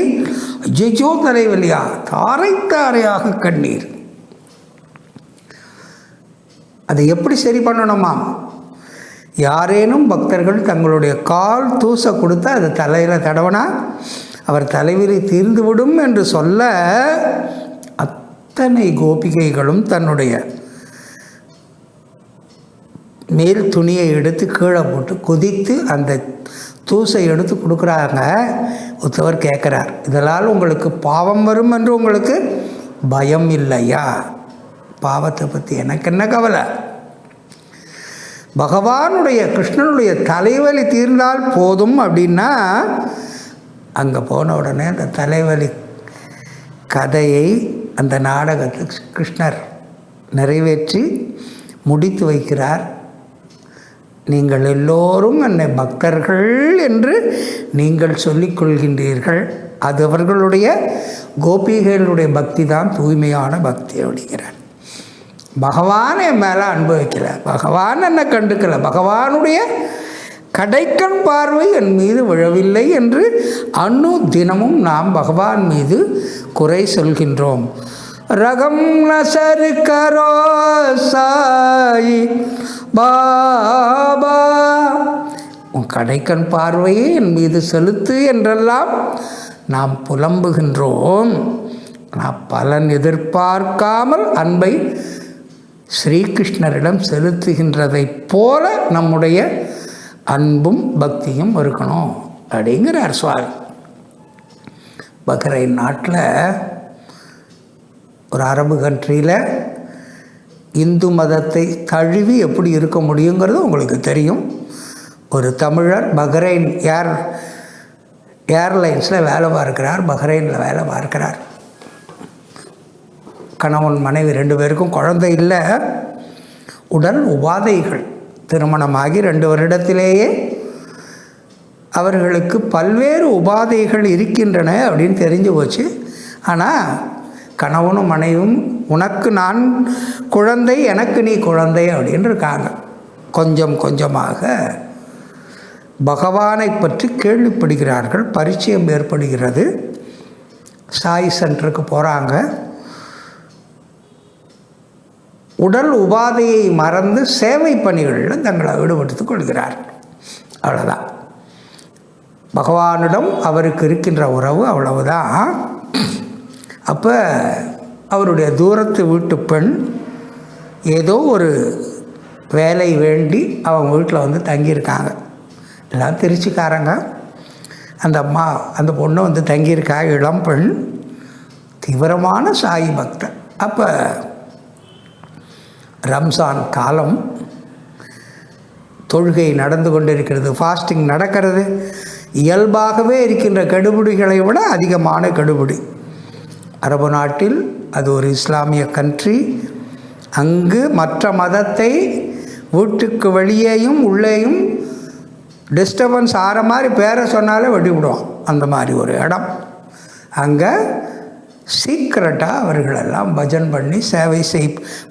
ஐயோ தலைவலியா, தாரை தாரையாக கண்ணீர், அதை எப்படி சரி பண்ணணுமா? யாரேனும் பக்தர்கள் தங்களுடைய கால் தூச கொடுத்தா அது தலையில் தடவனா அவர் தலைவலி தீர்ந்துவிடும் என்று சொல்ல, அத்தனை கோபிகைகளும் தன்னுடைய மேல் துணியை எடுத்து கீழே போட்டு குதித்து அந்த தூசை எடுத்து கொடுக்குறாங்க. உத்தவர் கேட்குறார், இதனால் உங்களுக்கு பாவம் வரும் என்று உங்களுக்கு பயம் இல்லையா? பாவத்தை பற்றி எனக்கு என்ன கவலை? பகவானுடைய கிருஷ்ணனுடைய தலைவலி தீர்ந்தால் போதும் அப்படின்னா, அங்கே போன உடனே அந்த தலைவலி கதையை அந்த நாடகத்தை கிருஷ்ணர் நிறைவேற்றி முடித்து வைக்கிறார். நீங்கள் எல்லோரும் என்னை பக்தர்கள் என்று நீங்கள் சொல்லிக்கொள்கின்றீர்கள், அது அவர்களுடைய கோபிகளுடைய பக்தி தான் தூய்மையான பக்தி அப்படிங்கிறார். பகவான் என் மேலே அனுபவிக்கலை, பகவான் என்னை கண்டுக்கலை, பகவானுடைய கடைக்கண் பார்வை என் மீது விழவில்லை என்று அன்னு தினமும் நாம் பகவான் மீது குறை சொல்கின்றோம். ரகம் நசர் கரோ சாயி பாபா, உன் கடைக்கண் பார்வையை என் மீது செலுத்து என்றெல்லாம் நாம் புலம்புகின்றோம். நான் பலன் எதிர்பார்க்காமல் அன்பை ஸ்ரீகிருஷ்ணரிடம் செலுத்துகின்றதைப் போல நம்முடைய அன்பும் பக்தியும் இருக்கணும் அப்படிங்கிறார் சுவாமி. பஹ்ரைன் நாட்டில் ஒரு அரபு கண்ட்ரியில் இந்து மதத்தை தழுவி எப்படி இருக்க முடியுங்கிறது உங்களுக்கு தெரியும். ஒரு தமிழர் பஹ்ரைன் ஏர்லைன்ஸில் வேலை பார்க்கிறார், பஹ்ரைனில் வேலை பார்க்கிறார். கணவன் மனைவி 2 பேருக்கும் குழந்தை இல்லை. உடல் உபாதைகள், திருமணமாகி 2 வருடத்திலேயே அவர்களுக்கு பல்வேறு உபாதைகள் இருக்கின்றன அப்படின்னு தெரிஞ்சு போச்சு. ஆனால் கணவனும் மனைவியும் உனக்கு நான் குழந்தை, எனக்கு நீ குழந்தை அப்படின்னு இருக்காங்க. கொஞ்சம் கொஞ்சமாக பகவானை பற்றி கேள்விப்படுகிறார்கள், பரிச்சயம் ஏற்படுகிறது. சாய் சென்டருக்கு போகிறாங்க. உடல் உபாதையை மறந்து சேவை பணிகளில் தங்களை ஈடுபடுத்திக் கொள்கிறார். அவ்வளோதான். பகவானிடம் அவருக்கு இருக்கின்ற உறவு அவ்வளவுதான். அப்போ அவருடைய தூரத்து வீட்டு பெண் ஏதோ ஒரு வேலை வேண்டி அவங்க வீட்டில் வந்து தங்கியிருக்காங்க. எல்லாம் திருச்சிக்காரங்க. அந்த பொண்ணு வந்து தங்கியிருக்கா, இளம் பெண், தீவிரமான சாய் பக்தர். அப்போ ரம்ஜான் காலம், தொழுகை நடந்து கொண்டிருக்கிறது, ஃபாஸ்டிங் நடக்கிறது. இயல்பாகவே இருக்கின்ற கெடுபிடிகளை விட அதிகமான கெடுபிடி. அரபு நாட்டில் அது ஒரு இஸ்லாமிய கண்ட்ரி. அங்கு மற்ற மதத்தை வீட்டுக்கு வெளியேயும் உள்ளேயும் டிஸ்டர்பன்ஸ் ஆகிற மாதிரி பேரை சொன்னாலே வெட்டி விடுவான். அந்த மாதிரி ஒரு இடம். அங்கே சீக்கிரட்டாக அவர்களெல்லாம் பஜன் பண்ணி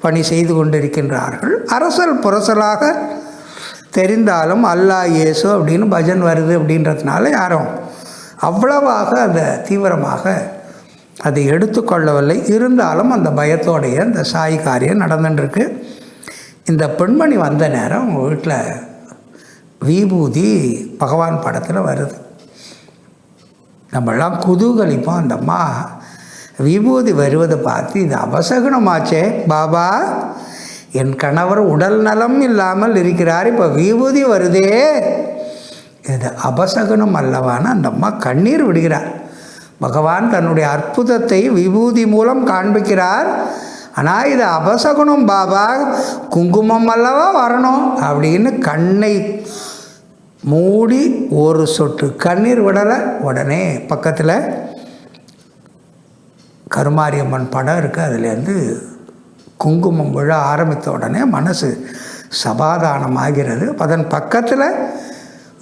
பணி செய்து கொண்டிருக்கின்றார்கள். அரசல் புரசலாக தெரிந்தாலும் அல்லாஹ் இயேசு அப்படின்னு பஜன் வருது அப்படின்றதுனால யாரும் அவ்வளவாக அந்த தீவிரமாக அதை எடுத்துக்கொள்ளவில்லை. இருந்தாலும் அந்த பயத்தோடைய அந்த சாய் காரியம் நடந்துட்டுருக்கு. இந்த பெண்மணி வந்த நேரம் அவங்க வீட்டில் விபூதி பகவான் படத்தில் வருது. நம்மெல்லாம் குதூகலிப்போம். அந்த அம்மா விபூதி வருவதை பார்த்து, இது அபசகுணமாச்சே பாபா, என் கணவர் உடல் நலம் இல்லாமல் இருக்கிறார், இப்போ விபூதி வருதே, இது அபசகுணம் அல்லவான்னு அந்த அம்மா கண்ணீர் விடுகிறார். பகவான் தன்னுடைய அற்புதத்தை விபூதி மூலம் காண்பிக்கிறார். ஆனால் இது அபசகுணம் பாபா, குங்குமம் அல்லவா வரணும் அப்படின்னு கண்ணை மூடி ஒரு சொட்டு கண்ணீர் விடலை. உடனே பக்கத்தில் கருமாரியம்மன் படம் இருக்குது, அதுலேருந்து குங்குமம் விழ ஆரம்பித்த உடனே மனசு சமாதானமாகிறது. அதன் பக்கத்தில்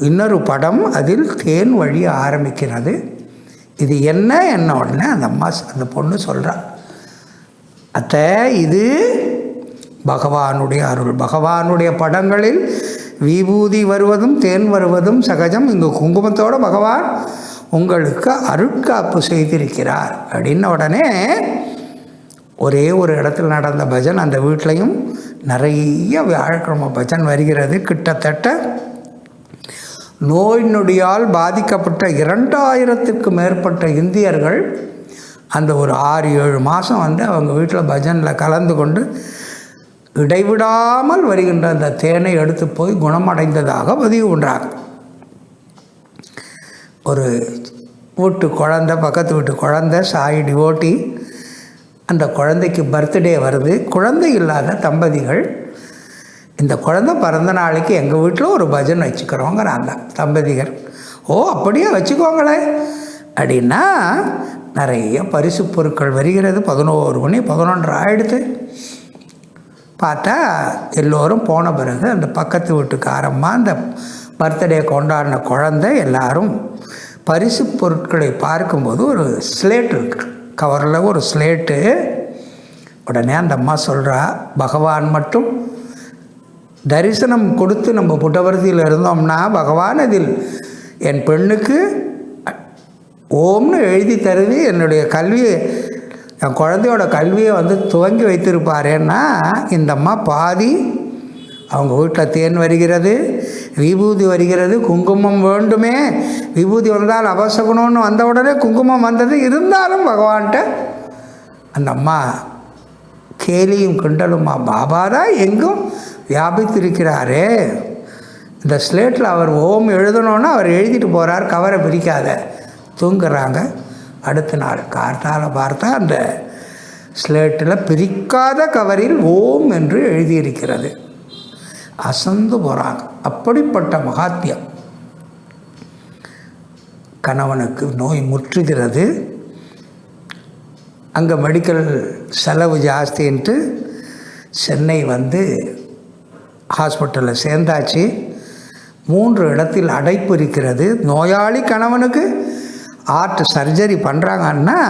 இன்னொரு படம், அதில் தேன் வழிய ஆரம்பிக்கிறது. இது என்ன உடனே அந்த பொண்ணு சொல்கிறா, அத்தை இது பகவானுடைய அருள். பகவானுடைய படங்களில் விபூதி வருவதும் தேன் வருவதும் சகஜம். இங்கு குங்குமத்தோடு பகவான் உங்களுக்கு அருட்காப்பு செய்திருக்கிறார் அப்படின்ன உடனே ஒரே ஒரு இடத்துல நடந்த பஜன் அந்த வீட்லேயும் நிறைய வியாழக்கிழமை பஜன் வருகிறது. கிட்டத்தட்ட நோய் நொடியால் பாதிக்கப்பட்ட 2000க்கு மேற்பட்ட இந்தியர்கள் அந்த ஒரு 6-7 மாதம் வந்து அவங்க வீட்டில் பஜனில் கலந்து கொண்டு இடைவிடாமல் வருகின்ற அந்த தேனை எடுத்து போய் குணமடைந்ததாக பதிவு பண்ணுறாங்க. ஒரு வீட்டு குழந்தை, பக்கத்து வீட்டு குழந்தை, சாய் டிவோட்டி, அந்த குழந்தைக்கு பர்த்டே வருது. குழந்தை இல்லாத தம்பதிகள், இந்த குழந்தை பிறந்த நாளைக்கு எங்கள் வீட்டில் ஒரு பஜன் வச்சுக்கிறோங்கிறாங்க தம்பதிகள். ஓ அப்படியே வச்சுக்கோங்களே அப்படின்னா நிறைய பரிசு பொருட்கள் வருகிறது. 11 மணி 11:30 ஆகிடுது. பார்த்தா எல்லோரும் போன பிறகு அந்த பக்கத்து வீட்டுக்காரம்மா, அந்த பர்த்டே கொண்டாடின குழந்தை, எல்லாரும் பரிசு பொருட்களை பார்க்கும்போது ஒரு ஸ்லேட் இருக்குது, கவரில் ஒரு ஸ்லேட்டு. உடனே அந்த அம்மா சொல்கிறா, பகவான் மட்டும் தரிசனம் கொடுத்து நம்ம புட்டபர்த்தியில் இருந்தோம்னா பகவான் அதில் என் பெண்ணுக்கு ஓம்னு எழுதி தருவி என்னுடைய கல்வியை, என் குழந்தையோட கல்வியை வந்து துவங்கி வைத்திருப்பாரேன்னா இந்த அம்மா பாதி அவங்க வீட்டில் தேன் வருகிறது, விபூதி வருகிறது, குங்குமம் வேண்டுமே, விபூதி வந்தால் அபசகுணம்னு வந்த உடனே குங்குமம் வந்தது. இருந்தாலும் பகவான்கிட்ட அந்த அம்மா கேலியும் கிண்டலுமா, பாபா தான் எங்கும் வியாபித்திருக்கிறாரே. இந்த ஸ்லேட்டில் அவர் ஓம் எழுதணுன்னா அவர் எழுதிட்டு போகிறார், கவரை பிரிக்காத. தூங்குறாங்க. அடுத்த நாள் கார்த்தால பார்த்தா அந்த ஸ்லேட்டில் பிரிக்காத கவரில் ஓம் என்று எழுதியிருக்கிறது. அசந்து போகிறாங்க. அப்படிப்பட்ட மகாத்மியம். கணவனுக்கு நோய் முற்றுகிறது. அங்கே மெடிக்கல் செலவு ஜாஸ்தின்ட்டு சென்னை வந்து ஹாஸ்பிட்டலில் சேர்ந்தாச்சு. 3 இடத்தில் அடைப்பு இருக்கிறது. நோயாளி கணவனுக்கு ஹார்ட் சர்ஜரி பண்ணுறாங்கன்னா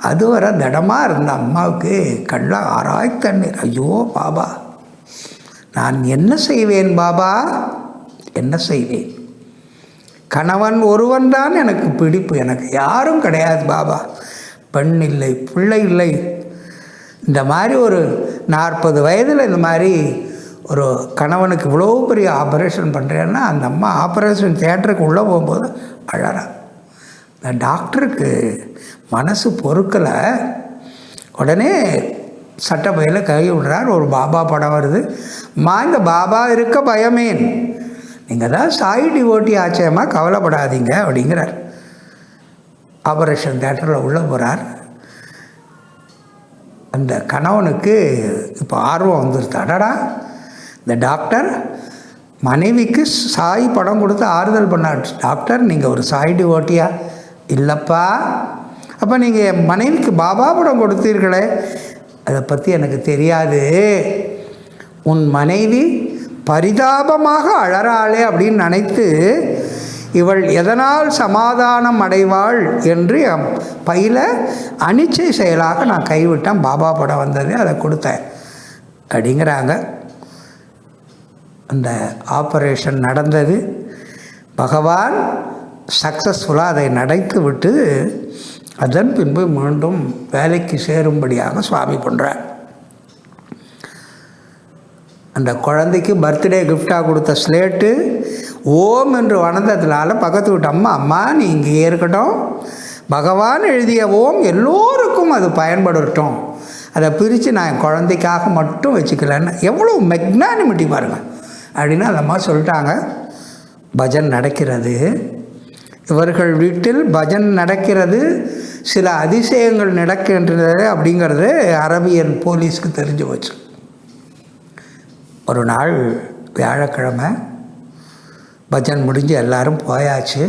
அதுவரை திடமாக இருந்த அம்மாவுக்கு கண்ணில் ஆராய் தண்ணீர். ஐயோ பாபா, நான் என்ன செய்வேன் பாபா, என்ன செய்வேன்? கணவன் ஒருவன் தான் எனக்கு பிடிப்பு, எனக்கு யாரும் கிடையாது பாபா. பெண் இல்லை, பிள்ளை இல்லை. இந்த மாதிரி ஒரு 40 வயதில் இந்த மாதிரி ஒரு கணவனுக்கு இவ்வளோ பெரிய ஆப்ரேஷன் பண்ணுறேன்னா அந்த அம்மா ஆப்ரேஷன் தியேட்டருக்கு உள்ளே போகும்போது அழறா. இந்த டாக்டருக்கு மனசு பொறுக்கலை. உடனே சட்டப்பையில் கை விடுறார். ஒரு பாபா படம் வருது. அம்மா, இந்த பாபா இருக்க பயமேன், நீங்கள் தான் சாய் டிவோட்டி ஆச்சேம்மா, கவலைப்படாதீங்க அப்படிங்கிறார். ஆப்ரேஷன் தியேட்டரில் உள்ளே போகிறார். அந்த கணவனுக்கு இப்போ ஆர்வம் வந்துருது. அடடா, இந்த டாக்டர் மனைவிக்கு சாய் படம் கொடுத்து ஆறுதல் பண்ணார். டாக்டர், நீங்கள் ஒரு சாய் டிவோட்டியா? இல்லைப்பா. அப்போ நீங்கள் என் மனைவிக்கு பாபா படம் கொடுத்தீர்களே, அதை பற்றி எனக்கு தெரியாது. உன் மனைவி பரிதாபமாக அழறாளே அப்படின்னு நினைத்து இவள் எதனால் சமாதானம் அடைவாள் என்று பையில் அனிச்சை செயலாக நான் கைவிட்டேன். பாபா படம் வந்தது, அதை கொடுத்தேன் அப்படிங்கிறாங்க. அந்த ஆப்ரேஷன் நடந்தது. பகவான் சக்ஸஸ்ஃபுல்லாக அதை நடத்தி விட்டு அதன் பின்பு மீண்டும் வேலைக்கு சேரும்படியாக சுவாமி பண்ணுறார். அந்த குழந்தைக்கு பர்த்டே கிஃப்டாக கொடுத்த ஸ்லேட்டு ஓம் என்று வணந்ததுனால பக்கத்து வீட்டு அம்மா நீ இங்கே இருக்கட்டும், பகவான் எழுதிய ஓம் எல்லோருக்கும் அது பயன்படுத்தட்டும், அதை பிரித்து நான் என் குழந்தைக்காக மட்டும் வச்சுக்கலன்னு. எவ்வளோ மெக்னானிமிட்டி பாருங்கள் அப்படின்னு அந்த அம்மா சொல்லிட்டாங்க. பஜன் நடக்கிறது. இவர்கள் வீட்டில் பஜன் நடக்கிறது. சில அதிசயங்கள் நடக்கின்றது அப்படிங்கிறது அரபியன் போலீஸ்க்கு தெரிஞ்சு போச்சு. ஒரு நாள் வியாழக்கிழமை பஜன் முடிஞ்சு எல்லாரும் போயாச்சு.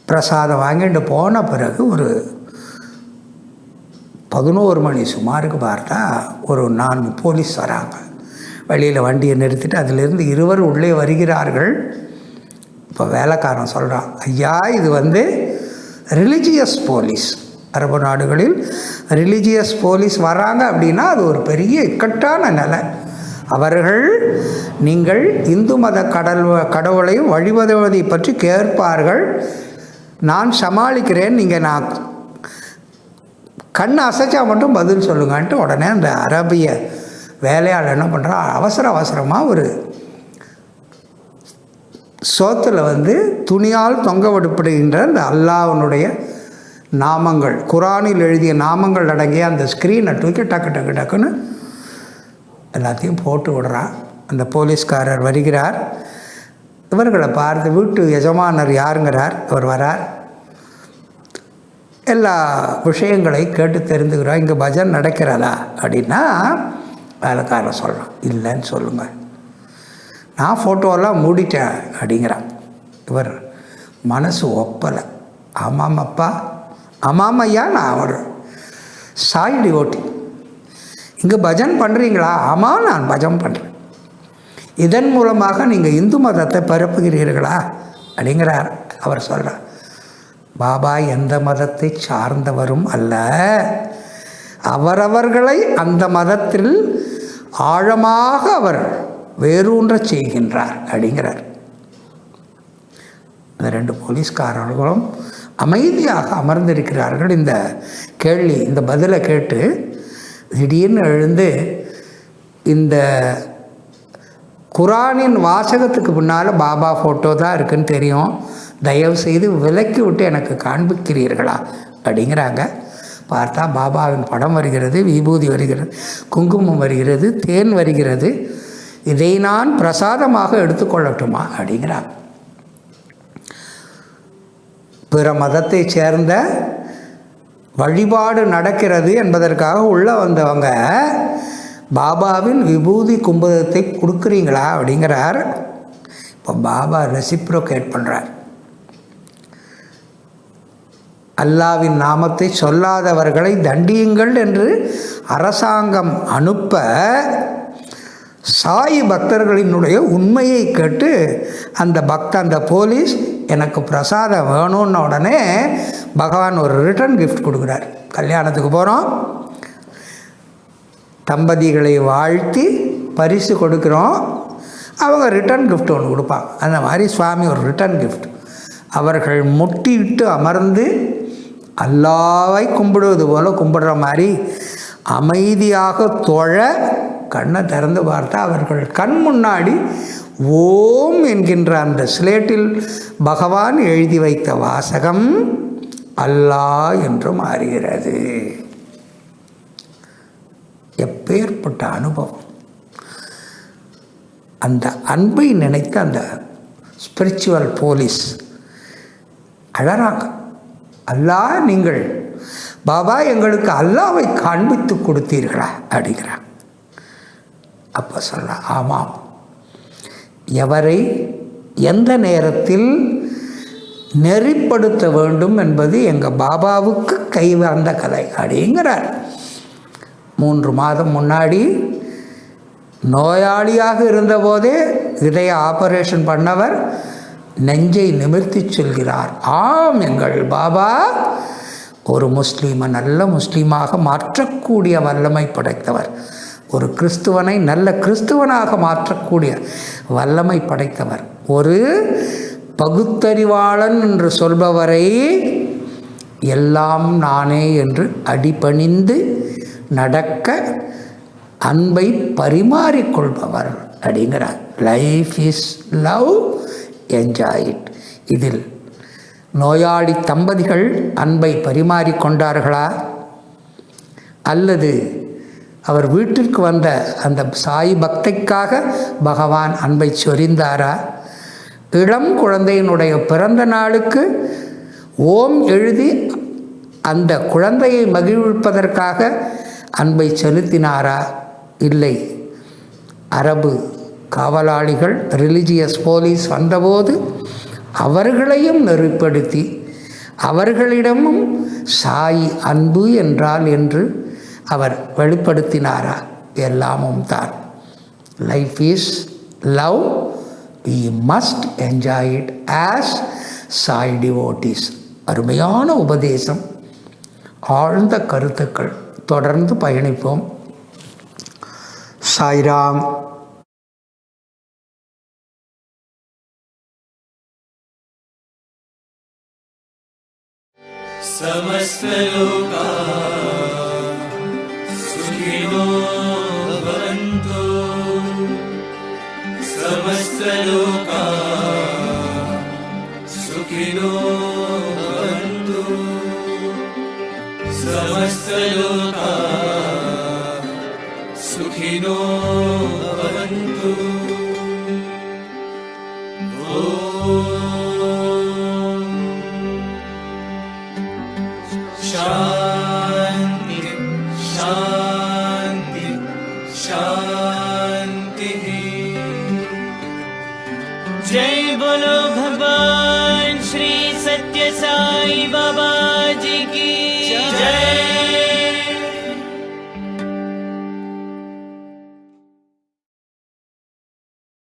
பிரசாதம் வாங்கிட்டு போன பிறகு ஒரு 11 மணி சுமாருக்கு பார்த்தா ஒரு 4 போலீஸ் வராங்க. வெளியில் வண்டியை நிறுத்திட்டு அதிலிருந்து 2 உள்ளே வருகிறார்கள். இப்போ வேலைக்காரன் சொல்கிறான், ஐயா இது வந்து ரிலிஜியஸ் போலீஸ். அரபு நாடுகளில் ரிலிஜியஸ் போலீஸ் வராங்க அப்படின்னா அது ஒரு பெரிய இக்கட்டான நிலை. அவர்கள் நீங்கள் இந்து மத கடவுளை வழிபடுவதை பற்றி கேட்பார்கள். நான் சமாளிக்கிறேன், நீங்கள் நான் கண் அசைச்சா மட்டும் பதில் சொல்லுங்கன்ட்டு உடனே அந்த அரபிய வேலையாளர் என்ன பண்ணுறான், அவசரமாக ஒரு சோத்தில் வந்து துணியால் தொங்க விடப்படுகின்ற அந்த அல்லாஹ்வுடைய நாமங்கள், குரானில் எழுதிய நாமங்கள் அடங்கிய அந்த ஸ்க்ரீனை தூக்கி டக்குன்னு எல்லாத்தையும் போட்டு விடுறான். அந்த போலீஸ்காரர் வருகிறார். இவர்களை பார்த்து வீட்டு எஜமானர் யாருங்கிறார். இவர் வரார். எல்லா விஷயங்களை கேட்டு தெரிந்துக்கிறோம். இங்கே பஜன் நடக்கிறதா அப்படின்னா வேலைக்காரர் சொல்கிறான், இல்லைன்னு சொல்லுங்கள், நான் ஃபோட்டோவெல்லாம் மூடிட்டேன் அப்படிங்கிறான். இவர் மனசு ஒப்பலை. ஆமாமப்பா, ஆமாம் ஐயா, நான் ஒரு சாய் டிவோட்டி. இங்கே பஜன் பண்ணுறீங்களா? ஆமாம், நான் பஜன் பண்ணுறேன். இதன் மூலமாக நீங்கள் இந்து மதத்தை பரப்புகிறீர்களா அப்படிங்கிறார். அவர் சொல்கிறார், பாபா எந்த மதத்தை சார்ந்தவரும் அல்ல, அவரவர்களை அந்த மதத்தில் ஆழமாக அவர் வேரூன்ற செய்கின்றார் அப்படிங்கிறார். அந்த 2 போலீஸ்காரர்களும் அமைதியாக அமர்ந்திருக்கிறார்கள். இந்த கேள்வி, இந்த பதிலை கேட்டு திடீர்னு எழுந்து, இந்த குரானின் வாசகத்துக்கு பின்னால் பாபா ஃபோட்டோ தான் இருக்குன்னு தெரியும், தயவு செய்து விலக்கி விட்டு எனக்கு காண்பிக்கிறீர்களா அப்படிங்கிறாங்க. பார்த்தா பாபாவின் படம் வருகிறது, விபூதி வருகிறது, குங்குமம் வருகிறது, தேன் வருகிறது. இதை நான் பிரசாதமாக எடுத்துக்கொள்ளட்டுமா அப்படிங்கிறாங்க. பிற மதத்தை சேர்ந்த வழிபாடு நடக்கிறது என்பதற்காக உள்ளே வந்தவங்க பாபாவின் விபூதி கும்பத்தை கொடுக்குறீங்களா அப்படிங்கிறார். இப்போ பாபா ரெசிப்ரோகேட் பண்ணுறார். அல்லாவின் நாமத்தை சொல்லாதவர்களை தண்டியுங்கள் என்று அரசாங்கம் அனுப்ப சாய் பக்தர்களினுடைய உண்மையை கேட்டு அந்த போலீஸ் எனக்கு பிரசாதம் வேணும்னு உடனே பகவான் ஒரு ரிட்டர்ன் கிஃப்ட் கொடுக்குறார். கல்யாணத்துக்கு போகிறோம், தம்பதிகளை வாழ்த்தி பரிசு கொடுக்குறோம், அவங்க ரிட்டர்ன் கிஃப்ட் ஒன்று கொடுப்பாங்க. அந்த மாதிரி சுவாமி ஒரு ரிட்டர்ன் கிஃப்ட். அவர்கள் முட்டிட்டு அமர்ந்து அல்லாவை கும்பிடுவது போல் கும்பிடுற மாதிரி அமைதியாக தொழ கண்ணை திறந்து பார்த்தா அவர்கள் கண் முன்னாடி ஓம் என்கின்ற அந்த ஸ்லேட்டில் பகவான் எழுதி வைத்த வாசகம் அல்லாஹ் என்று மாறுகிறது. எப்பேற்பட்ட அனுபவம்! அந்த அன்பை நினைத்த அந்த ஸ்பிரிச்சுவல் போலீஸ் அழறாங்க. அல்லாஹ், நீங்கள் பாபா எங்களுக்கு அல்லாவை காண்பித்து கொடுத்தீர்களா அப்படிங்கிறாங்க. அப்போ சொல்ல, ஆமாம், எவரை எந்த நேரத்தில் நெறிப்படுத்த வேண்டும் என்பது எங்கள் பாபாவுக்கு கை வந்த கதை அப்படிங்கிறார். 3 மாதம் முன்னாடி நோயாளியாக இருந்தபோதே இதய ஆபரேஷன் பண்ணவர் நெஞ்சை நிமிர்த்தி சொல்கிறார், ஆம், எங்கள் பாபா ஒரு முஸ்லீமை நல்ல முஸ்லீமாக மாற்றக்கூடிய வல்லமை படைத்தவர், ஒரு கிறிஸ்துவனை நல்ல கிறிஸ்துவனாக மாற்றக்கூடிய வல்லமை படைத்தவர், ஒரு பகுத்தறிவாளன் என்று சொல்பவரை எல்லாம் நானே என்று அடிபணிந்து நடக்க அன்பை பரிமாறிக்கொள்பவர் அப்படிங்கிறார். Life is love, enjoy it. இதில் நோயாளி தம்பதிகள் அன்பை பரிமாறிக்கொண்டார்களா, அல்லது அவர் வீட்டிற்கு வந்த அந்த சாய் பக்தைக்காக பகவான் அன்பை சொரிந்தாரா? இளம் குழந்தையினுடைய பிறந்த நாளுக்கு ஓம் எழுதி அந்த குழந்தையை மகிழ்விப்பதற்காக அன்பை செலுத்தினாரா? இல்லை. அரபு காவலாளிகள், ரிலிஜியஸ் போலீஸ் வந்தபோது அவர்களையும் நெறிப்படுத்தி அவர்களிடமும் சாய் அன்பு என்றால் என்று அவர் வெளிப்படுத்தினாரா? எல்லாமும் தான். Life is love, we must enjoy it as Sai devotees. அருமையான உபதேசம், ஆழ்ந்த கருத்துக்கள். தொடர்ந்து பயணிப்போம். சாய்ராம். समस्त लोका सुखिनो भवन्तु, समस्त लोका सुखिनो भवन्तु, समस्त लोका सुखिनो भवन्तु। शांति शांति शांति। जय बोलो भगवान श्री सत्य साई बाबा जी की।